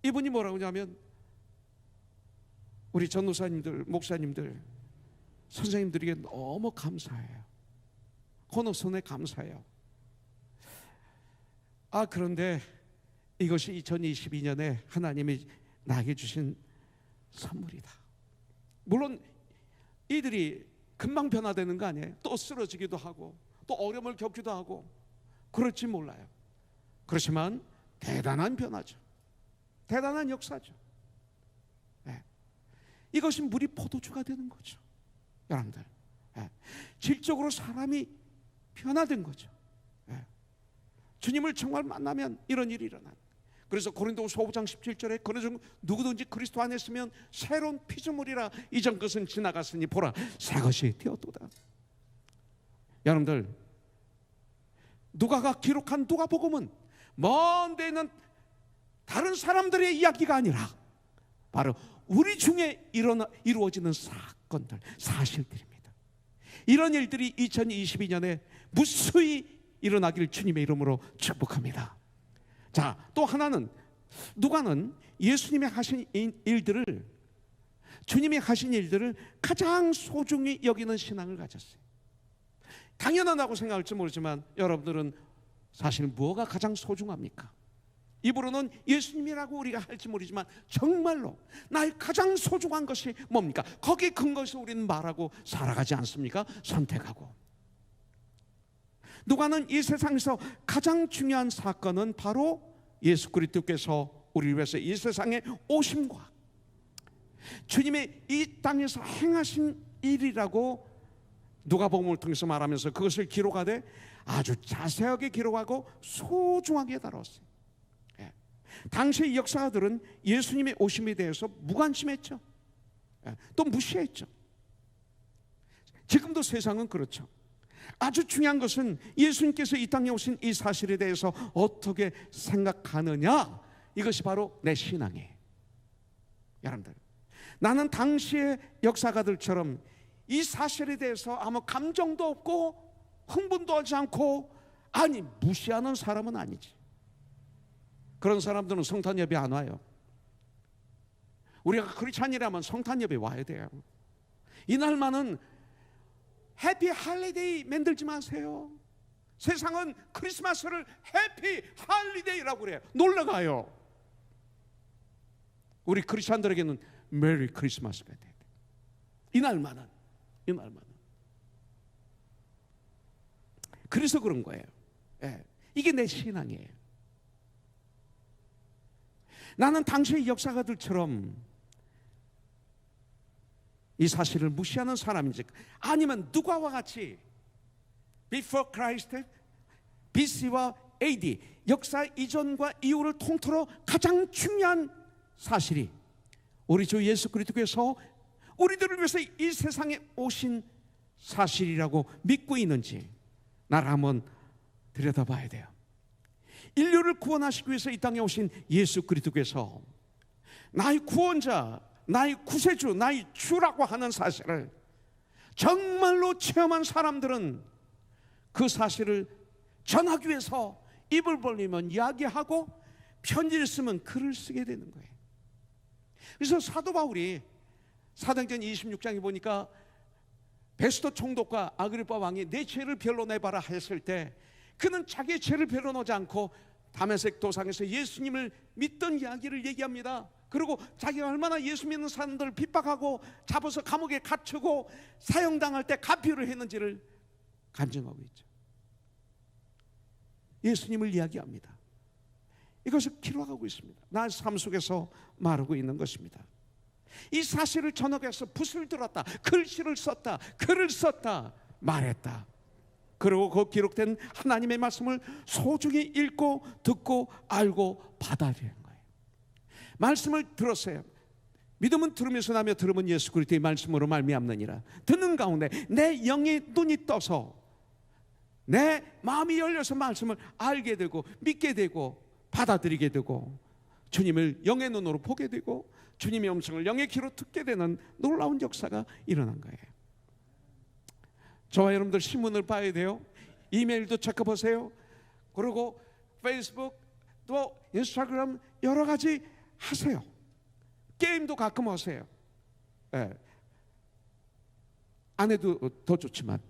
이분이 뭐라고 하냐면 우리 전도사님들, 목사님들, 선생님들에게 너무 감사해요. 코너손에 감사해요. 그런데 이것이 2022년에 하나님이 나에게 주신 선물이다. 물론 이들이 금방 변화되는 거 아니에요. 또 쓰러지기도 하고 또 어려움을 겪기도 하고 그럴지 몰라요. 그렇지만 대단한 변화죠. 대단한 역사죠. 이것이 물이 포도주가 되는 거죠. 여러분들 질적으로 사람이 변화된 거죠. 주님을 정말 만나면 이런 일이 일어나요. 그래서 고린도후서 5장 17절에 그러므로 누구든지 그리스도 안에 있으면 새로운 피조물이라 이전 것은 지나갔으니 보라 새 것이 되었도다. 여러분들 누가가 기록한 누가복음은 먼 데 있는 다른 사람들의 이야기가 아니라 바로 우리 중에 이루어지는 사건들, 사실들입니다. 이런 일들이 2022년에 무수히 일어나길 주님의 이름으로 축복합니다. 자, 또 하나는 누가는 예수님이 하신 일들을, 주님이 하신 일들을 가장 소중히 여기는 신앙을 가졌어요. 당연하다고 생각할지 모르지만 여러분들은 사실 뭐가 가장 소중합니까? 입으로는 예수님이라고 우리가 할지 모르지만 정말로 나의 가장 소중한 것이 뭡니까? 거기에 근거해서 우리는 말하고 살아가지 않습니까? 선택하고. 누가는 이 세상에서 가장 중요한 사건은 바로 예수 그리스도께서 우리를 위해서 이 세상에 오심과 주님의 이 땅에서 행하신 일이라고 누가복음을 통해서 말하면서 그것을 기록하되 아주 자세하게 기록하고 소중하게 다뤘어요. 당시의 역사가들은 예수님의 오심에 대해서 무관심했죠. 또 무시했죠. 지금도 세상은 그렇죠. 아주 중요한 것은 예수님께서 이 땅에 오신 이 사실에 대해서 어떻게 생각하느냐, 이것이 바로 내 신앙이에요. 여러분들, 나는 당시의 역사가들처럼 이 사실에 대해서 아무 감정도 없고 흥분도 하지 않고, 아니 무시하는 사람은 아니지. 그런 사람들은 성탄 예배 안 와요. 우리가 크리스찬이라면 성탄 예배 와야 돼요. 이날만은 해피 할리데이 만들지 마세요. 세상은 크리스마스를 해피 할리데이라고 그래요. 놀러가요. 우리 크리스찬들에게는 메리 크리스마스가 돼야 돼. 이날만은. 그래서 그런 거예요. 이게 내 신앙이에요. 나는 당시의 역사가들처럼 이 사실을 무시하는 사람인지, 아니면 누가와 같이 Before Christ, BC와 AD, 역사 이전과 이후를 통틀어 가장 중요한 사실이 우리 주 예수 그리스도께서 우리들을 위해서 이 세상에 오신 사실이라고 믿고 있는지 나를 한번 들여다봐야 돼요. 인류를 구원하시기 위해서 이 땅에 오신 예수 그리스도께서 나의 구원자, 나의 구세주, 나의 주라고 하는 사실을 정말로 체험한 사람들은 그 사실을 전하기 위해서 입을 벌리면 이야기하고 편지를 쓰면 글을 쓰게 되는 거예요. 그래서 사도 바울이 사도행전 26장에 보니까 베스도 총독과 아그리파 왕이 내 죄를 변론해봐라 했을 때 그는 자기의 죄를 변론하지 않고 다메섹 도상에서 예수님을 믿던 이야기를 얘기합니다. 그리고 자기가 얼마나 예수 믿는 사람들을 핍박하고 잡아서 감옥에 갇히고 사형당할 때 가피를 했는지를 간증하고 있죠. 예수님을 이야기합니다. 이것을 기록하고 있습니다. 나의 삶 속에서 말하고 있는 것입니다. 이 사실을 전역해서 붓을 들었다, 글씨를 썼다, 글을 썼다, 말했다. 그리고 그 기록된 하나님의 말씀을 소중히 읽고 듣고 알고 받아들이는 거예요. 말씀을 들었어요. 믿음은 들으면서 나며 들으면 예수 그리스도의 말씀으로 말미암느니라. 듣는 가운데 내 영의 눈이 떠서 내 마음이 열려서 말씀을 알게 되고 믿게 되고 받아들이게 되고 주님을 영의 눈으로 보게 되고 주님의 음성을 영의 귀로 듣게 되는 놀라운 역사가 일어난 거예요. 저와 여러분들 신문을 봐야 돼요. 이메일도 체크해보세요. 그리고 페이스북 또 인스타그램 여러 가지 하세요. 게임도 가끔 하세요. 안 해도 더 좋지만.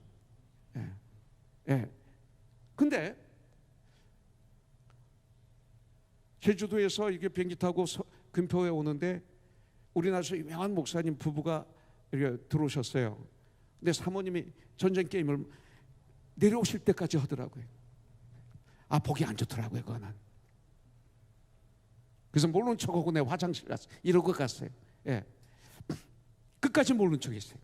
근데 제주도에서 이렇게 비행기 타고 금표에 오는데 우리나라에서 유명한 목사님 부부가 이렇게 들어오셨어요. 근데 사모님이 전쟁 게임을 내려오실 때까지 하더라고요. 보기 안 좋더라고요, 그거는. 그래서 모르는 척하고 내 화장실 갔어요. 이러고 갔어요. 끝까지 모르는 척했어요.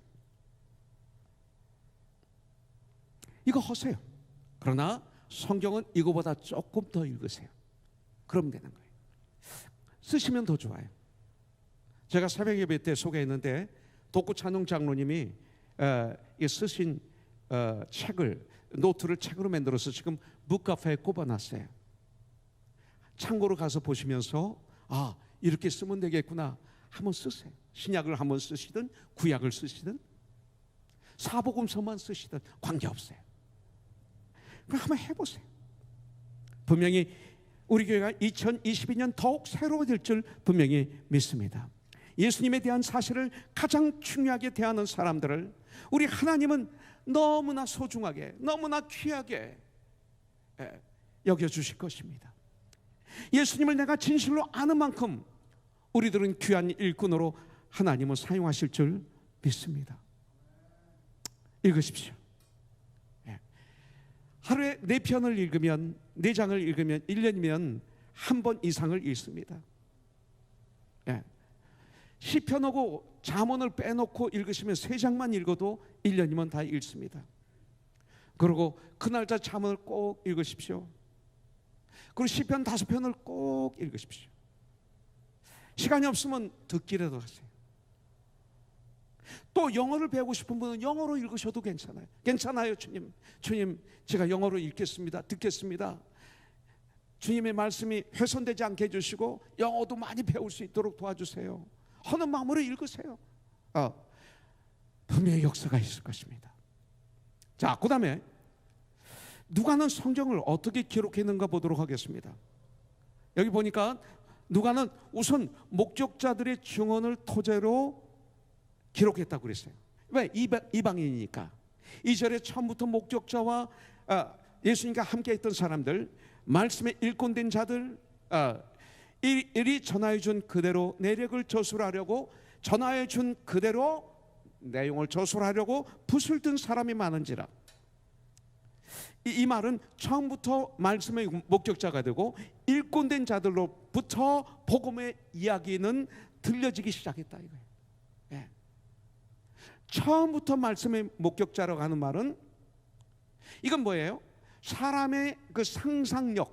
이거 하세요. 그러나 성경은 이거보다 조금 더 읽으세요. 그럼 되는 거예요. 쓰시면 더 좋아요. 제가 새벽 예배 때 소개했는데 독구찬웅 장로님이 쓰신 책을, 노트를 책으로 만들어서 지금 북카페에 꼽아놨어요. 참고로 가서 보시면서 이렇게 쓰면 되겠구나 한번 쓰세요. 신약을 한번 쓰시든 구약을 쓰시든 사복음서만 쓰시든 관계없어요. 그럼 한번 해보세요. 분명히 우리 교회가 2022년 더욱 새로워질 줄 분명히 믿습니다. 예수님에 대한 사실을 가장 중요하게 대하는 사람들을 우리 하나님은 너무나 소중하게, 너무나 귀하게 여겨주실 것입니다. 예수님을 내가 진실로 아는 만큼 우리들은 귀한 일꾼으로 하나님은 사용하실 줄 믿습니다. 읽으십시오. 하루에 4편을 읽으면, 4장을 읽으면 1년이면 한 번 이상을 읽습니다. 시편하고 잠언을 빼놓고 읽으시면 3장만 읽어도 1년이면 다 읽습니다. 그리고 그날짜 잠언을 꼭 읽으십시오. 그리고 시편 5편을 꼭 읽으십시오. 시간이 없으면 듣기라도 하세요. 또 영어를 배우고 싶은 분은 영어로 읽으셔도 괜찮아요. 괜찮아요, 주님. 주님, 제가 영어로 읽겠습니다. 듣겠습니다. 주님의 말씀이 훼손되지 않게 해주시고 영어도 많이 배울 수 있도록 도와주세요 하는 마음으로 읽으세요. 분명히 역사가 있을 것입니다. 자, 그 다음에 누가는 성경을 어떻게 기록했는가 보도록 하겠습니다. 여기 보니까 누가는 우선 목격자들의 증언을 토대로 기록했다고 그랬어요. 왜? 이방인이니까. 2절에 처음부터 목격자와 예수님과 함께 했던 사람들, 말씀에 일꾼된 자들, 일이 전하여 준 그대로 내력을 저술하려고, 전하여 준 그대로 내용을 저술하려고 붓을 든 사람이 많은지라. 이 말은 처음부터 말씀의 목격자가 되고 일꾼된 자들로부터 복음의 이야기는 들려지기 시작했다 이거예요. 예. 처음부터 말씀의 목격자라고 하는 말은 이건 뭐예요? 사람의 그 상상력,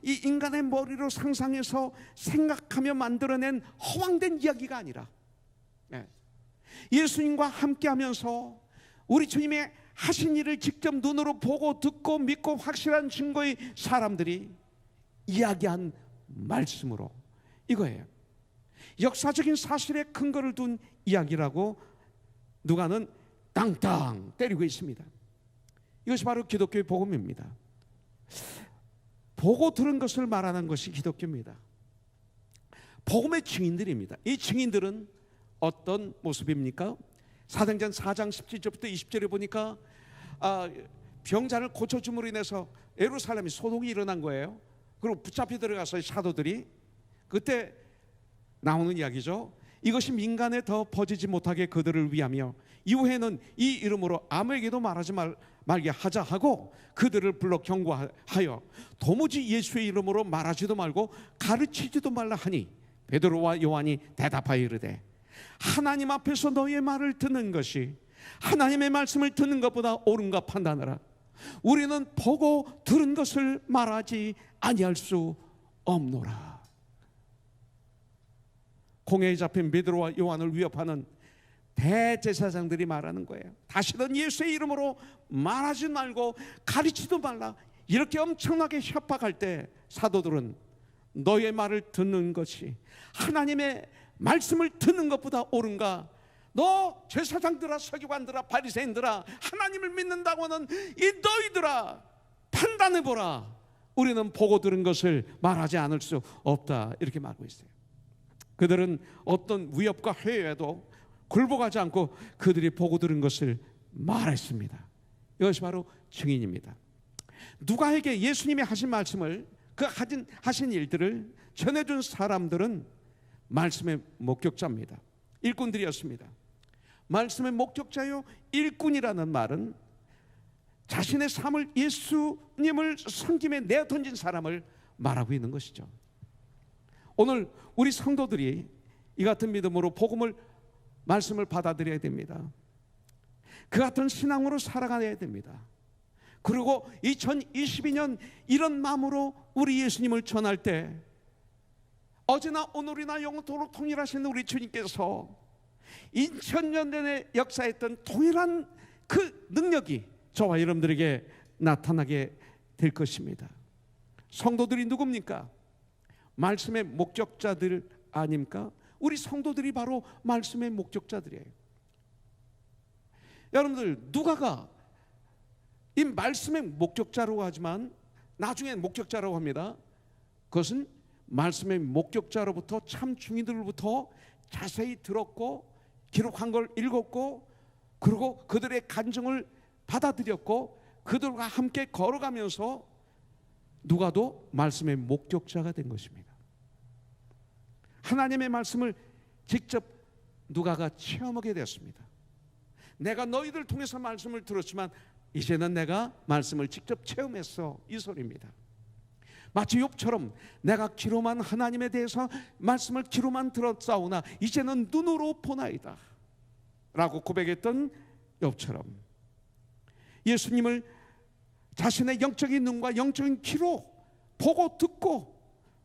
이 인간의 머리로 상상해서 생각하며 만들어낸 허황된 이야기가 아니라, 예. 예수님과 함께하면서 우리 주님의 하신 일을 직접 눈으로 보고 듣고 믿고 확실한 증거의 사람들이 이야기한 말씀으로, 이거예요. 역사적인 사실에 근거를 둔 이야기라고 누가는 땅땅 때리고 있습니다. 이것이 바로 기독교의 복음입니다. 보고 들은 것을 말하는 것이 기독교입니다. 복음의 증인들입니다. 이 증인들은 어떤 모습입니까? 사도행전 4장 17절부터 20절에 보니까 병자를 고쳐줌으로 인해서 예루살렘이 소동이 일어난 거예요. 그리고 붙잡혀 들어가서 사도들이, 그때 나오는 이야기죠. 이것이 민간에 더 퍼지지 못하게 그들을 위하며 이후에는 이 이름으로 아무에게도 말하지 말게 하자 하고 그들을 불러 경고하여 도무지 예수의 이름으로 말하지도 말고 가르치지도 말라 하니 베드로와 요한이 대답하여 이르되 하나님 앞에서 너희의 말을 듣는 것이 하나님의 말씀을 듣는 것보다 옳은가 판단하라. 우리는 보고 들은 것을 말하지 아니할 수 없노라. 공회에 잡힌 베드로와 요한을 위협하는 대제사장들이 말하는 거예요. 다시는 예수의 이름으로 말하지 말고 가르치도 말라. 이렇게 엄청나게 협박할 때 사도들은 너의 말을 듣는 것이 하나님의 말씀을 듣는 것보다 옳은가? 너 제사장들아, 서기관들아, 바리새인들아, 하나님을 믿는다고 하는 이 너희들아, 판단해보라. 우리는 보고 들은 것을 말하지 않을 수 없다. 이렇게 말하고 있어요. 그들은 어떤 위협과 회유에도 굴복하지 않고 그들이 보고 들은 것을 말했습니다. 이것이 바로 증인입니다. 누가에게 예수님이 하신 말씀을, 그 하신 일들을 전해준 사람들은 말씀의 목격자입니다. 일꾼들이었습니다. 말씀의 목격자요 일꾼이라는 말은 자신의 삶을 예수님을 섬김에 내어던진 사람을 말하고 있는 것이죠. 오늘 우리 성도들이 이 같은 믿음으로 복음을, 말씀을 받아들여야 됩니다. 그 같은 신앙으로 살아가야 됩니다. 그리고 2022년 이런 마음으로 우리 예수님을 전할 때 어제나 오늘이나 영원토록 통일하신 우리 주님께서 2000년 전에 역사했던 동일한 그 능력이 저와 여러분들에게 나타나게 될 것입니다. 성도들이 누굽니까? 말씀의 목격자들 아닙니까? 우리 성도들이 바로 말씀의 목격자들이에요. 여러분들, 누가가 이 말씀의 목격자라고 하지만 나중에 목격자라고 합니다. 그것은 말씀의 목격자로부터, 참 증인들로부터 자세히 들었고 기록한 걸 읽었고, 그리고 그들의 간증을 받아들였고 그들과 함께 걸어가면서 누가도 말씀의 목격자가 된 것입니다. 하나님의 말씀을 직접 누가가 체험하게 되었습니다. 내가 너희들 통해서 말씀을 들었지만 이제는 내가 말씀을 직접 체험했어, 이 소리입니다. 마치 욥처럼 내가 귀로만 하나님에 대해서 말씀을 귀로만 들었사오나 이제는 눈으로 보나이다 라고 고백했던 욥처럼 예수님을 자신의 영적인 눈과 영적인 귀로 보고 듣고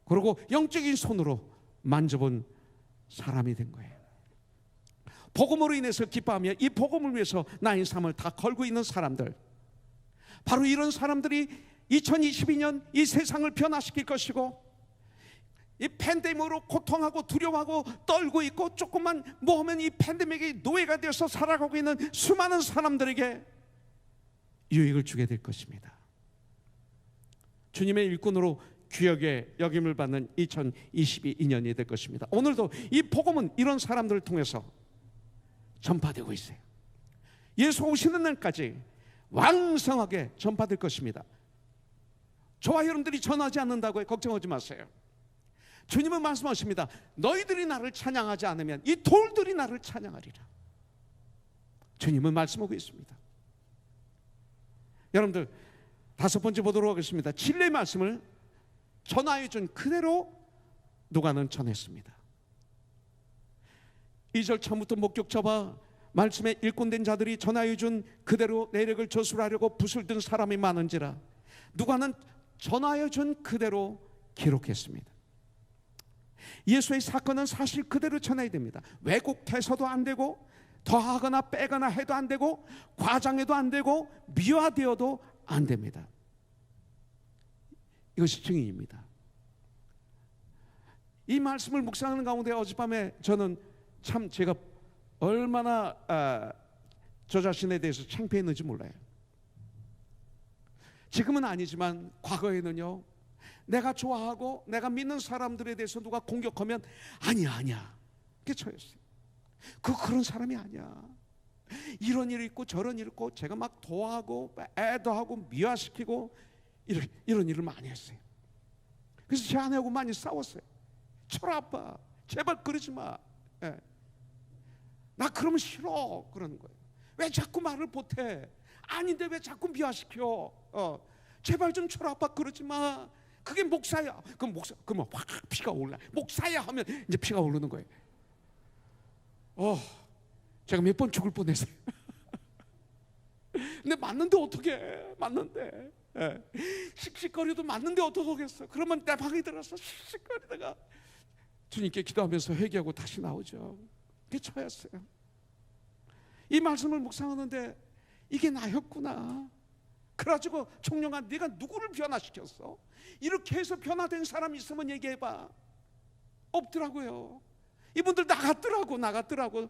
그리고 영적인 손으로 만져본 사람이 된 거예요. 복음으로 인해서 기뻐하며 이 복음을 위해서 나의 삶을 다 걸고 있는 사람들, 바로 이런 사람들이 2022년 이 세상을 변화시킬 것이고, 이 팬데믹으로 고통하고 두려워하고 떨고 있고 조금만 뭐 하면 이 팬데믹이 노예가 되어서 살아가고 있는 수많은 사람들에게 유익을 주게 될 것입니다. 주님의 일꾼으로 귀하게 여김을 받는 2022년이 될 것입니다. 오늘도 이 복음은 이런 사람들을 통해서 전파되고 있어요. 예수 오시는 날까지 왕성하게 전파될 것입니다. 저와 여러분들이 전하지 않는다고 걱정하지 마세요. 주님은 말씀하십니다. 너희들이 나를 찬양하지 않으면 이 돌들이 나를 찬양하리라. 주님은 말씀하고 있습니다. 여러분들, 다섯 번째 보도록 하겠습니다. 진리의 말씀을 전하여 준 그대로 누가는 전했습니다. 2절 처음부터 목격 잡아 말씀에 일꾼된 자들이 전하여 준 그대로 내력을 저술하려고 붓을 든 사람이 많은지라 누가는 전하여 준 그대로 기록했습니다. 예수의 사건은 사실 그대로 전해야 됩니다. 왜곡해서도 안 되고, 더하거나 빼거나 해도 안 되고, 과장해도 안 되고, 미화되어도 안 됩니다. 이것이 증인입니다. 이 말씀을 묵상하는 가운데 어젯밤에 저는 참 제가 얼마나 저 자신에 대해서 창피했는지 몰라요. 지금은 아니지만 과거에는요, 내가 좋아하고 내가 믿는 사람들에 대해서 누가 공격하면 아니야 그게 저였어요. 그런 사람이 아니야. 이런 일이 있고 저런 일이 있고 제가 막 도와하고 애도하고 미화시키고 이런 일을 많이 했어요. 그래서 제 아내하고 많이 싸웠어요. 철아 아빠 제발 그러지 마. 예. 나 그러면 싫어 그러는 거예요. 왜 자꾸 말을 못해? 아닌데 왜 자꾸 미화시켜? 제발 좀 철아 아빠 그러지 마. 그게 목사야. 그럼 확 피가 올라. 목사야 하면 이제 피가 오르는 거예요. 제가 몇 번 죽을 뻔했어요. 근데 맞는데 어떻게? 맞는데. 예. 씩씩거려도 맞는데 어떡하겠어? 그러면 내 방에 들어서 씩씩거리다가 주님께 기도하면서 회개하고 다시 나오죠. 그게 저였어요. 이 말씀을 묵상하는데 이게 나였구나. 그래가지고 총령아 네가 누구를 변화시켰어? 이렇게 해서 변화된 사람 있으면 얘기해봐. 없더라고요. 이분들 나갔더라고.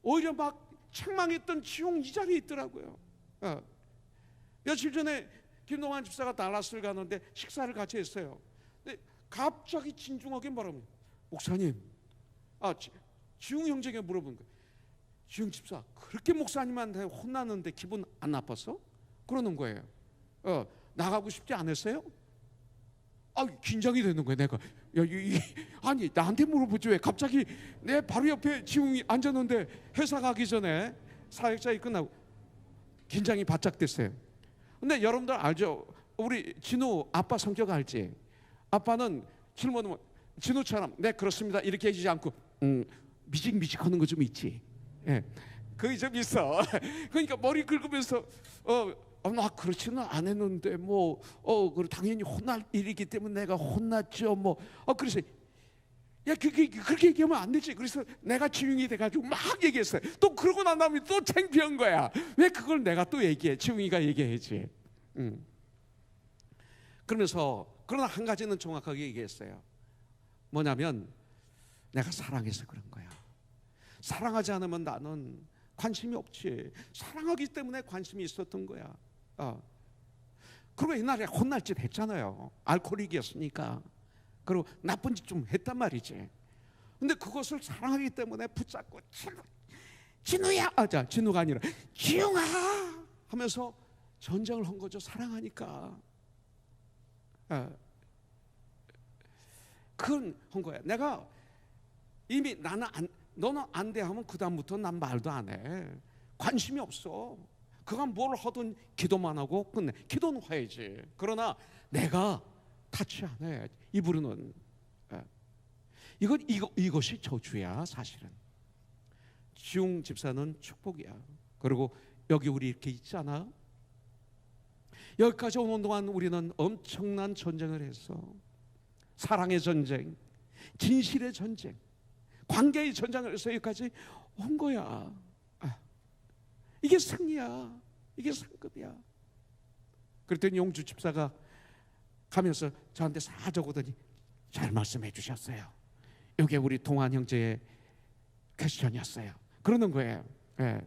오히려 막 책망했던 지용 이 자리에 있더라고요. 며칠 전에 김동환 집사가 달라스를 가는데 식사를 같이 했어요. 근데 갑자기 진중하게 말하면 목사님, 지웅 형제에게 물어본 거예요. 지웅 집사 그렇게 목사님한테 혼나는데 기분 안 나빴어? 그러는 거예요. 나가고 싶지 않았어요? 긴장이 되는 거예요. 내가 아니 나한테 물어보지 왜 갑자기 내 바로 옆에 지웅이 앉았는데 회사 가기 전에 사역자회 끝나고 긴장이 바짝 됐어요. 근데 여러분들 알죠? 우리 진우 아빠 성격 알지? 아빠는 질문하면 진우처럼 네 그렇습니다 이렇게 해주지 않고 미직미직 하는 거 좀 있지. 예, 그게 좀 있어. 그러니까 머리 긁으면서 나 그렇지는 않았는데 그리고 당연히 혼날 일이기 때문에 내가 혼났죠. 그래서 야 그렇게 얘기하면 안 되지. 그래서 내가 지웅이 돼가지고 막 얘기했어요. 또 그러고 난 다음에 또 창피한 거야. 왜 그걸 내가 또 얘기해? 지웅이가 얘기해야지. 그러나 한 가지는 정확하게 얘기했어요. 뭐냐면 내가 사랑해서 그런 거야. 사랑하지 않으면 나는 관심이 없지. 사랑하기 때문에 관심이 있었던 거야. 그리고 옛날에 혼날 짓 했잖아요. 알코올이었으니까. 그리고 나쁜 짓 좀 했단 말이지. 근데 그것을 사랑하기 때문에 붙잡고 진우야, 진우가 아니라 지웅아 하면서 전쟁을 한 거죠. 사랑하니까. 그건 한 거야. 내가 이미 너는 안 돼 하면 그 다음부터 난 말도 안 해. 관심이 없어. 그가 뭘 하든 기도만 하고 끝내. 기도는 해야지. 그러나 내가 타치 안 해. 입으로는. 이것이 저주야 사실은. 지웅 집사는 축복이야. 그리고 여기 우리 이렇게 있잖아. 여기까지 오는 동안 우리는 엄청난 전쟁을 했어. 사랑의 전쟁, 진실의 전쟁, 관계의 전쟁을 해서 여기까지 온 거야. 이게 승리야. 이게 상급이야. 그랬더니 용주 집사가 가면서 저한테 사 적으더니 잘 말씀해 주셨어요. 이게 우리 동안 형제의 퀘스천이었어요. 그러는 거예요. 예.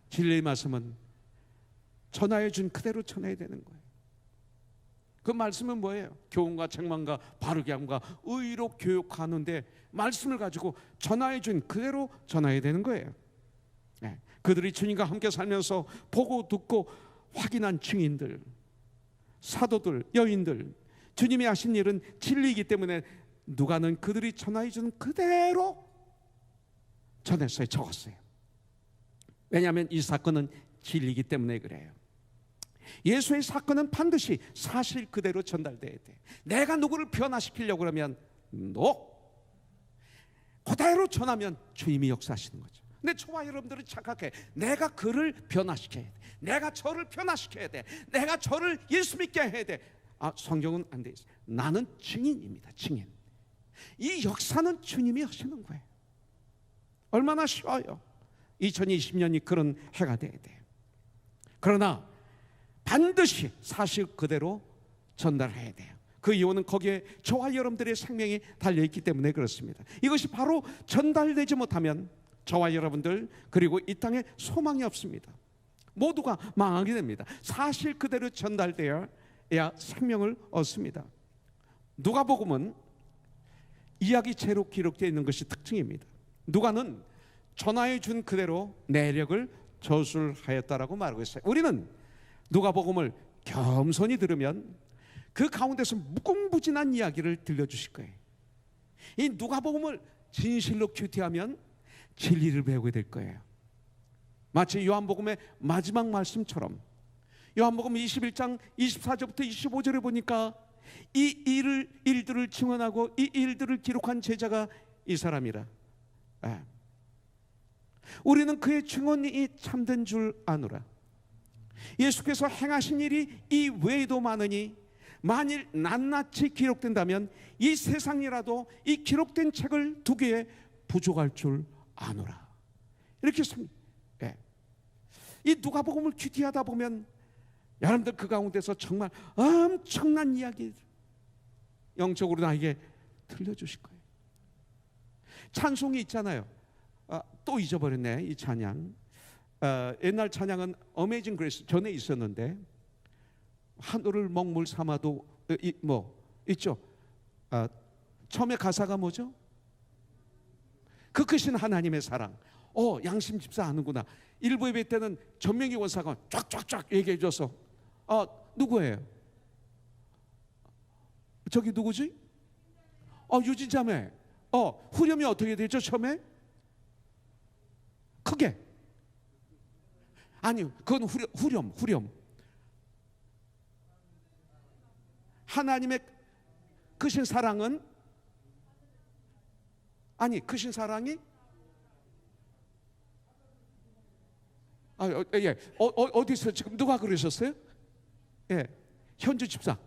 진리의 말씀은 전하여 준 그대로 전해야 되는 거예요. 그 말씀은 뭐예요? 교훈과 책망과 바르게 함과 의로 교육하는데 말씀을 가지고 전하여 준 그대로 전해야 되는 거예요. 예. 그들이 주님과 함께 살면서 보고 듣고 확인한 증인들, 사도들, 여인들, 주님이 하신 일은 진리이기 때문에 누가는 그들이 전하여 준 그대로 전했어요. 적었어요. 왜냐하면 이 사건은 진리이기 때문에 그래요. 예수의 사건은 반드시 사실 그대로 전달돼야 돼. 내가 누구를 변화시키려고 그러면 그대로 전하면 주님이 역사하시는 거죠. 근데 저와 여러분들은 착각해. 내가 그를 변화시켜야 돼. 내가 저를 변화시켜야 돼. 내가 저를 예수 믿게 해야 돼. 성경은 안 돼 있어요. 나는 증인입니다. 증인. 이 역사는 주님이 하시는 거예요. 얼마나 쉬워요. 2020년이 그런 해가 돼야 돼요. 그러나 반드시 사실 그대로 전달해야 돼요. 그 이유는 거기에 저와 여러분들의 생명이 달려있기 때문에 그렇습니다. 이것이 바로 전달되지 못하면 저와 여러분들 그리고 이 땅에 소망이 없습니다. 모두가 망하게 됩니다. 사실 그대로 전달되어야 생명을 얻습니다. 누가복음은 이야기체로 기록되어 있는 것이 특징입니다. 누가는 전하여 준 그대로 내력을 저술하였다라고 말하고 있어요. 우리는 누가복음을 겸손히 들으면 그 가운데서 무궁무진한 이야기를 들려주실 거예요. 이 누가복음을 진실로 큐티하면 진리를 배우게 될 거예요. 마치 요한복음의 마지막 말씀처럼 요한복음 21장 24절부터 25절에 보니까 이 일들을 증언하고 이 일들을 기록한 제자가 이 사람이라. 우리는 그의 증언이 참된 줄 아노라. 예수께서 행하신 일이 이 외에도 많으니 만일 낱낱이 기록된다면 이 세상이라도 이 기록된 책을 두 개에 부족할 줄 아노라. 이렇게 씁니다. 이 누가복음을 큐티하다 보면 여러분들 그 가운데서 정말 엄청난 이야기 영적으로 나에게 들려주실 거예요. 찬송이 있잖아요. 또 잊어버렸네 이 찬양. 옛날 찬양은 어메이징 그레이스 전에 있었는데 하늘을 먹물 삼아도 있죠. 처음에 가사가 뭐죠? 그 크신 하나님의 사랑. 양심 집사 아는구나. 일부 예배 때는 전명기 원사가 쫙쫙쫙 얘기해 줘서 누구예요? 저기 누구지? 유진자매. 후렴이 어떻게 되죠? 처음에? 크게. 아니요, 그건 후렴. 하나님의 크신 사랑은 크신 사랑이 어디서 지금 누가 그러셨어요? 예, 현주 집사.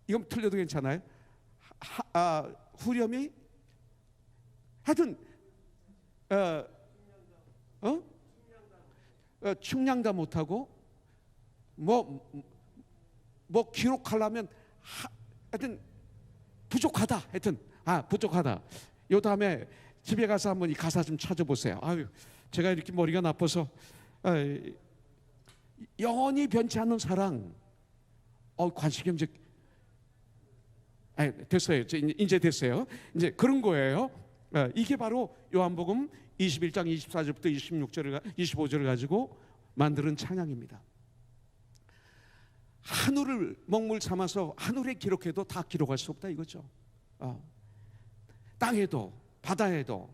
이건 틀려도 괜찮아요. 후렴이 하여튼 충량다 못하고 뭐 기록하려면 하여튼 부족하다. 부족하다. 요 다음에 집에 가서 한번 이 가사 좀 찾아보세요. 제가 이렇게 머리가 나빠서 영원히 변치 않는 사랑. 관식염제. 됐어요. 이제 됐어요. 이제 그런 거예요. 이게 바로 요한복음 21장 24절부터 25절을 가지고 만드는 찬양입니다. 하늘을 먹물 삼아서 하늘에 기록해도 다 기록할 수 없다 이거죠. 땅에도 바다에도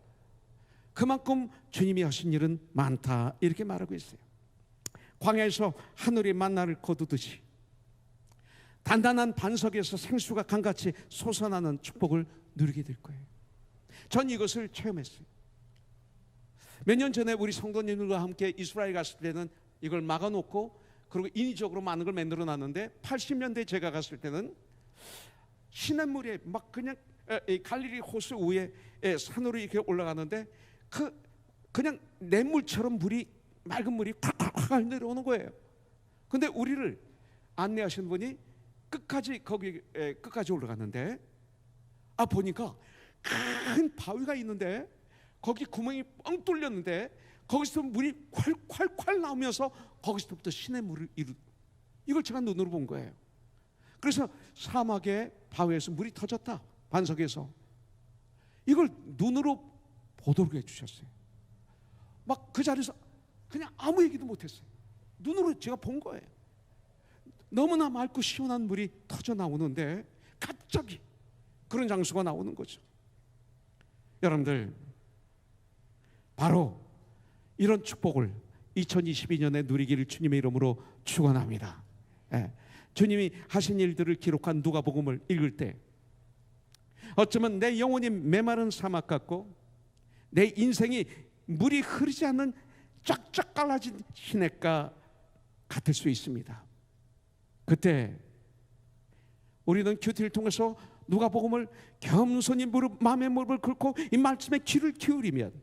그만큼 주님이 하신 일은 많다 이렇게 말하고 있어요. 광야에서 하늘이 만나를 거두듯이 단단한 반석에서 생수가 강같이 솟아나는 축복을 누리게 될 거예요. 전 이것을 체험했어요. 몇 년 전에 우리 성도님들과 함께 이스라엘 갔을 때는 이걸 막아놓고 그리고 인위적으로 많은 걸 만들어 놨는데 80년대 제가 갔을 때는 시냇물에 막 그냥 갈릴리 호수 위에 산으로 이렇게 올라가는데 그냥 냇물처럼 물이 맑은 물이 콱콱콱 내려오는 거예요. 근데 우리를 안내하신 분이 끝까지 올라갔는데 보니까 큰 바위가 있는데 거기 구멍이 뻥 뚫렸는데 거기서 물이 콸콸콸 나오면서 거기서부터 시냇물을 이걸 제가 눈으로 본 거예요. 그래서 사막의 바위에서 물이 터졌다, 반석에서. 이걸 눈으로 보도록 해주셨어요. 막 그 자리에서 그냥 아무 얘기도 못했어요. 눈으로 제가 본 거예요. 너무나 맑고 시원한 물이 터져 나오는데 갑자기 그런 장소가 나오는 거죠. 여러분들, 바로 이런 축복을 2022년에 누리기를 주님의 이름으로 축원합니다. 주님이 하신 일들을 기록한 누가복음을 읽을 때 어쩌면 내 영혼이 메마른 사막 같고 내 인생이 물이 흐르지 않는 쫙쫙 갈라진 시냇가 같을 수 있습니다. 그때 우리는 큐티를 통해서 누가복음을 겸손히 마음의 무릎을 꿇고 이 말씀에 귀를 기울이면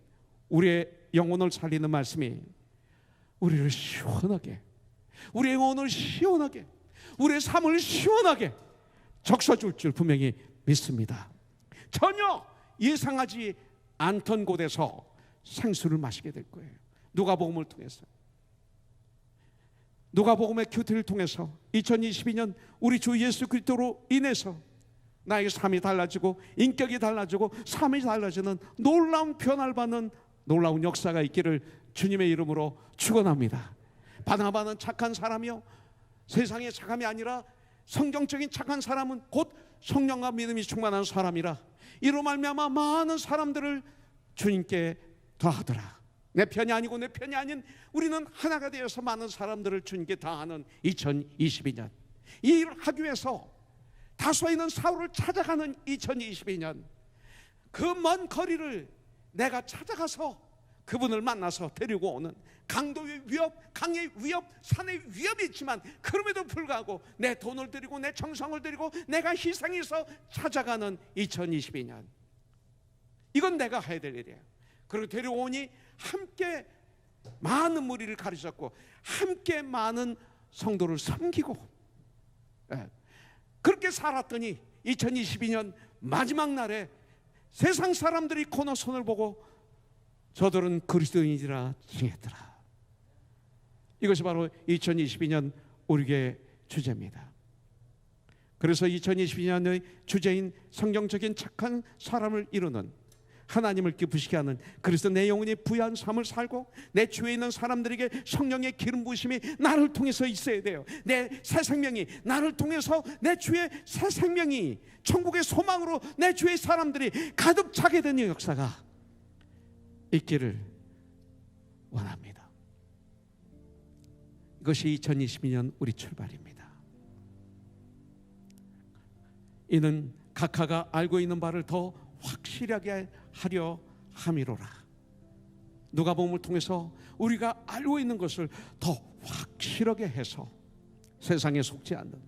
우리의 영혼을 살리는 말씀이 우리를 시원하게, 우리의 영혼을 시원하게, 우리의 삶을 시원하게 적셔줄 줄 분명히 믿습니다. 전혀 예상하지 않던 곳에서 생수를 마시게 될 거예요. 누가복음을 통해서, 누가복음의 큐티를 통해서 2022년 우리 주 예수 그리스도로 인해서 나의 삶이 달라지고 인격이 달라지고 삶이 달라지는 놀라운 변화를 받는 놀라운 역사가 있기를 주님의 이름으로 축원합니다. 바나바는 착한 사람이요, 세상의 착함이 아니라 성경적인 착한 사람은 곧 성령과 믿음이 충만한 사람이라 이로 말미암아 많은 사람들을 주님께 더하더라. 내 편이 아니고 내 편이 아닌 우리는 하나가 되어서 많은 사람들을 주님께 다하는 2022년, 이 일을 하기 위해서 다소에 있는 사울을 찾아가는 2022년, 그 먼 거리를 내가 찾아가서 그분을 만나서 데리고 오는 강도의 위협, 강의 위협, 산의 위협이 있지만 그럼에도 불구하고 내 돈을 들이고 내 정성을 들이고 내가 희생해서 찾아가는 2022년, 이건 내가 해야 될 일이에요. 그리고 데려오니 함께 많은 무리를 가르쳤고 함께 많은 성도를 섬기고 그렇게 살았더니 2022년 마지막 날에 세상 사람들이 코너 손을 보고 저들은 그리스도인이라 칭했더라. 이것이 바로 2022년 우리의 주제입니다. 그래서 2022년의 주제인 성경적인 착한 사람을 이루는, 하나님을 기쁘시게 하는, 그래서 내 영혼이 부유한 삶을 살고 내 주위에 있는 사람들에게 성령의 기름 부으심이 나를 통해서 있어야 돼요. 내 새 생명이 나를 통해서, 내 주의 새 생명이 천국의 소망으로 내 주의 사람들이 가득 차게 되는 역사가 있기를 원합니다. 이것이 2022년 우리 출발입니다. 이는 각하가 알고 있는 바를 더 확실하게 하려 함이로라. 누가복음을 통해서 우리가 알고 있는 것을 더 확실하게 해서 세상에 속지 않는,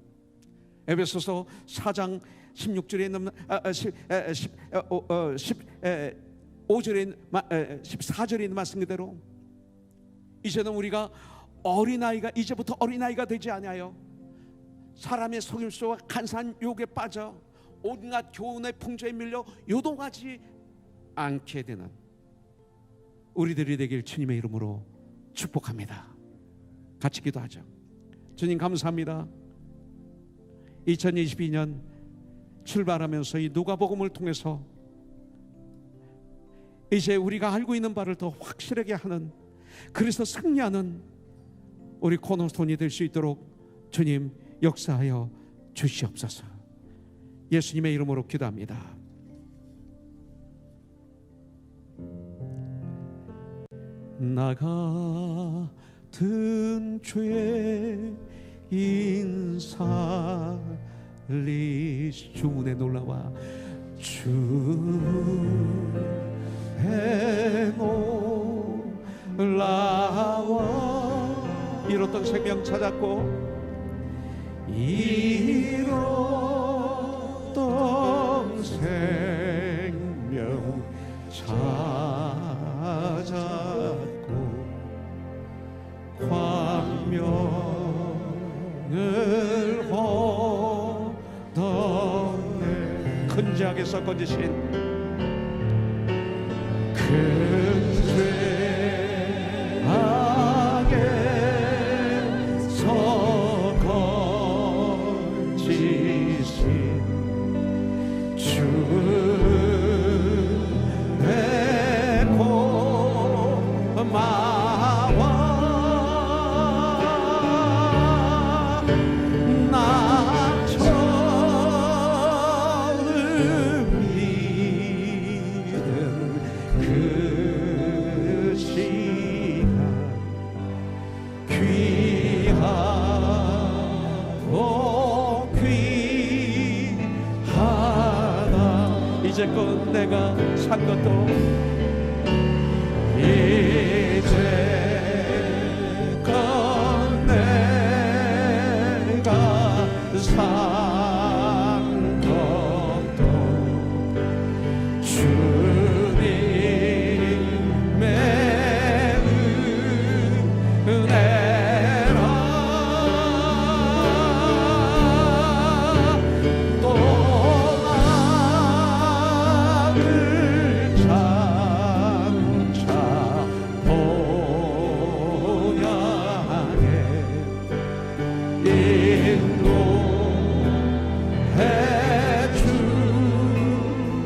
에베소서 4장 16절에 있는 14절에 있는 말씀 그대로 이제는 우리가 어린아이가, 이제부터 어린아이가 되지 아니하여 사람의 속임수와 간사한 유혹에 빠져 온갖 교훈의 풍조에 밀려 요동하지 않게 되는 우리들이 되길 주님의 이름으로 축복합니다. 같이 기도하죠. 주님 감사합니다. 2022년 출발하면서 이 누가복음을 통해서 이제 우리가 알고 있는 바를 더 확실하게 하는, 그래서 승리하는 우리 코너스톤이 될 수 있도록 주님 역사하여 주시옵소서. 예수님의 이름으로 기도합니다. 나 같은 죄인 살리시, 주문에 놀라와 주에 놀라와 잃었던 생명 찾았고 잃었던 생명 찾았고 광명을 얻었네. 큰 죄악에서 건지신 큰 죄악에서 건지신 주의 고마워. 나 처음 믿은 그 시간 귀하고 귀하다. 이제껏 내가 산 것도 이제껏 내가 산 것도 주님의 은혜라. 또 나를 장차 본향에 인도해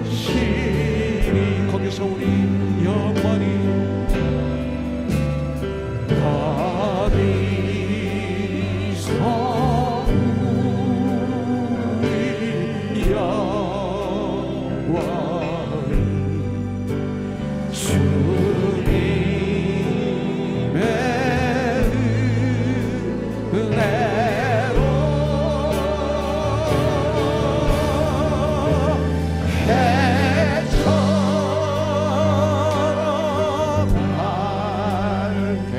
주시니 거기서 우리 영원히 거기서 우리 영원히 주님의 은혜로 해처럼 밝게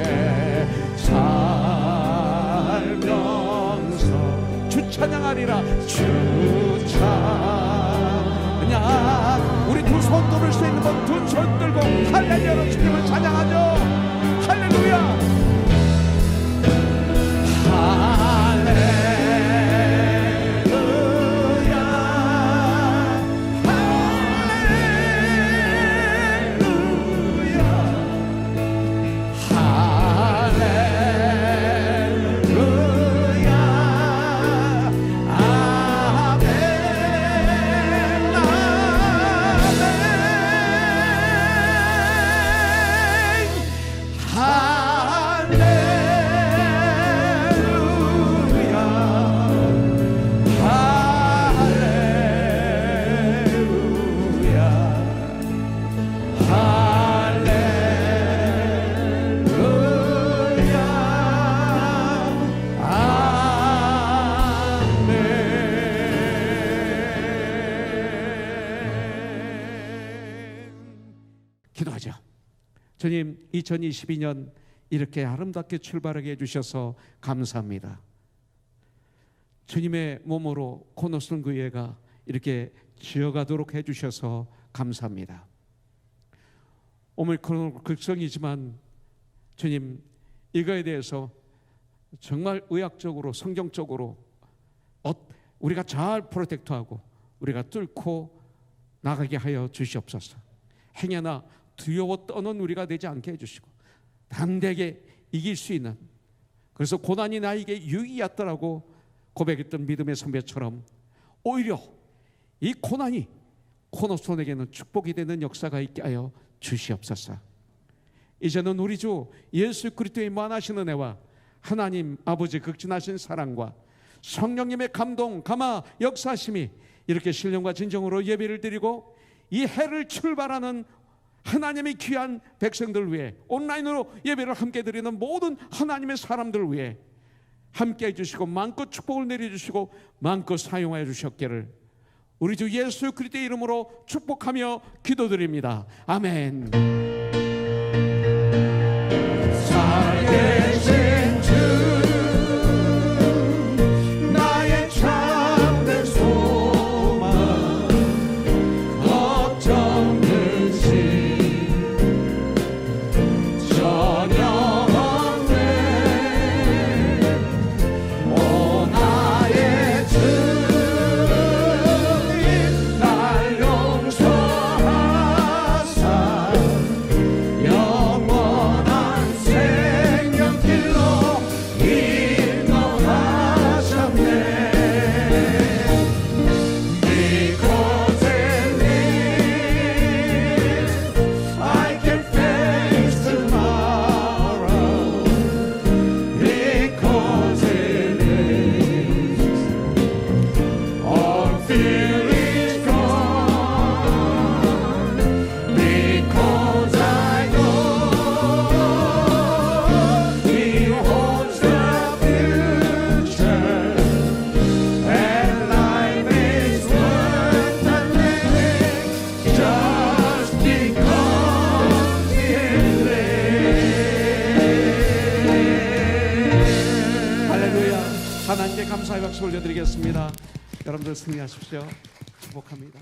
살면서 주 찬양하리라. 주 찬양. 우리 두 손 들을 수 있는 분 두 손 들고 할렐루야로 주님을 찬양하죠. 할렐루야. 할렐루야. 할렐루야. 아멘. 기도하죠. 주님, 2022년 이렇게 아름답게 출발하게 해주셔서 감사합니다. 주님의 몸으로 코너스톤 교회가 이렇게 지어가도록 해주셔서 감사합니다. 오미크론 극성이지만 주님, 이거에 대해서 정말 의학적으로 성경적으로 우리가 잘 프로텍트하고 우리가 뚫고 나가게 하여 주시옵소서. 행여나 두려워 떠는 우리가 되지 않게 해주시고 담대하게 이길 수 있는, 그래서 고난이 나에게 유익이었더라고 고백했던 믿음의 선배처럼 오히려 이 고난이 코너스톤에게는 축복이 되는 역사가 있게 하여 주시옵소서. 이제는 우리 주 예수 그리스도의 무한하신 은혜와 하나님 아버지 극진하신 사랑과 성령님의 감동 감화 역사심이 이렇게 신령과 진정으로 예배를 드리고 이 해를 출발하는 하나님의 귀한 백성들 위해 온라인으로 예배를 함께 드리는 모든 하나님의 사람들 위해 함께 해주시고 마음껏 축복을 내려주시고 마음껏 사용하여 주셨기를 우리 주 예수 그리스도의 이름으로 축복하며 기도드립니다. 아멘. 살아계신 주 하나님께 감사의 박수 올려드리겠습니다. 여러분들 승리하십시오. 축복합니다.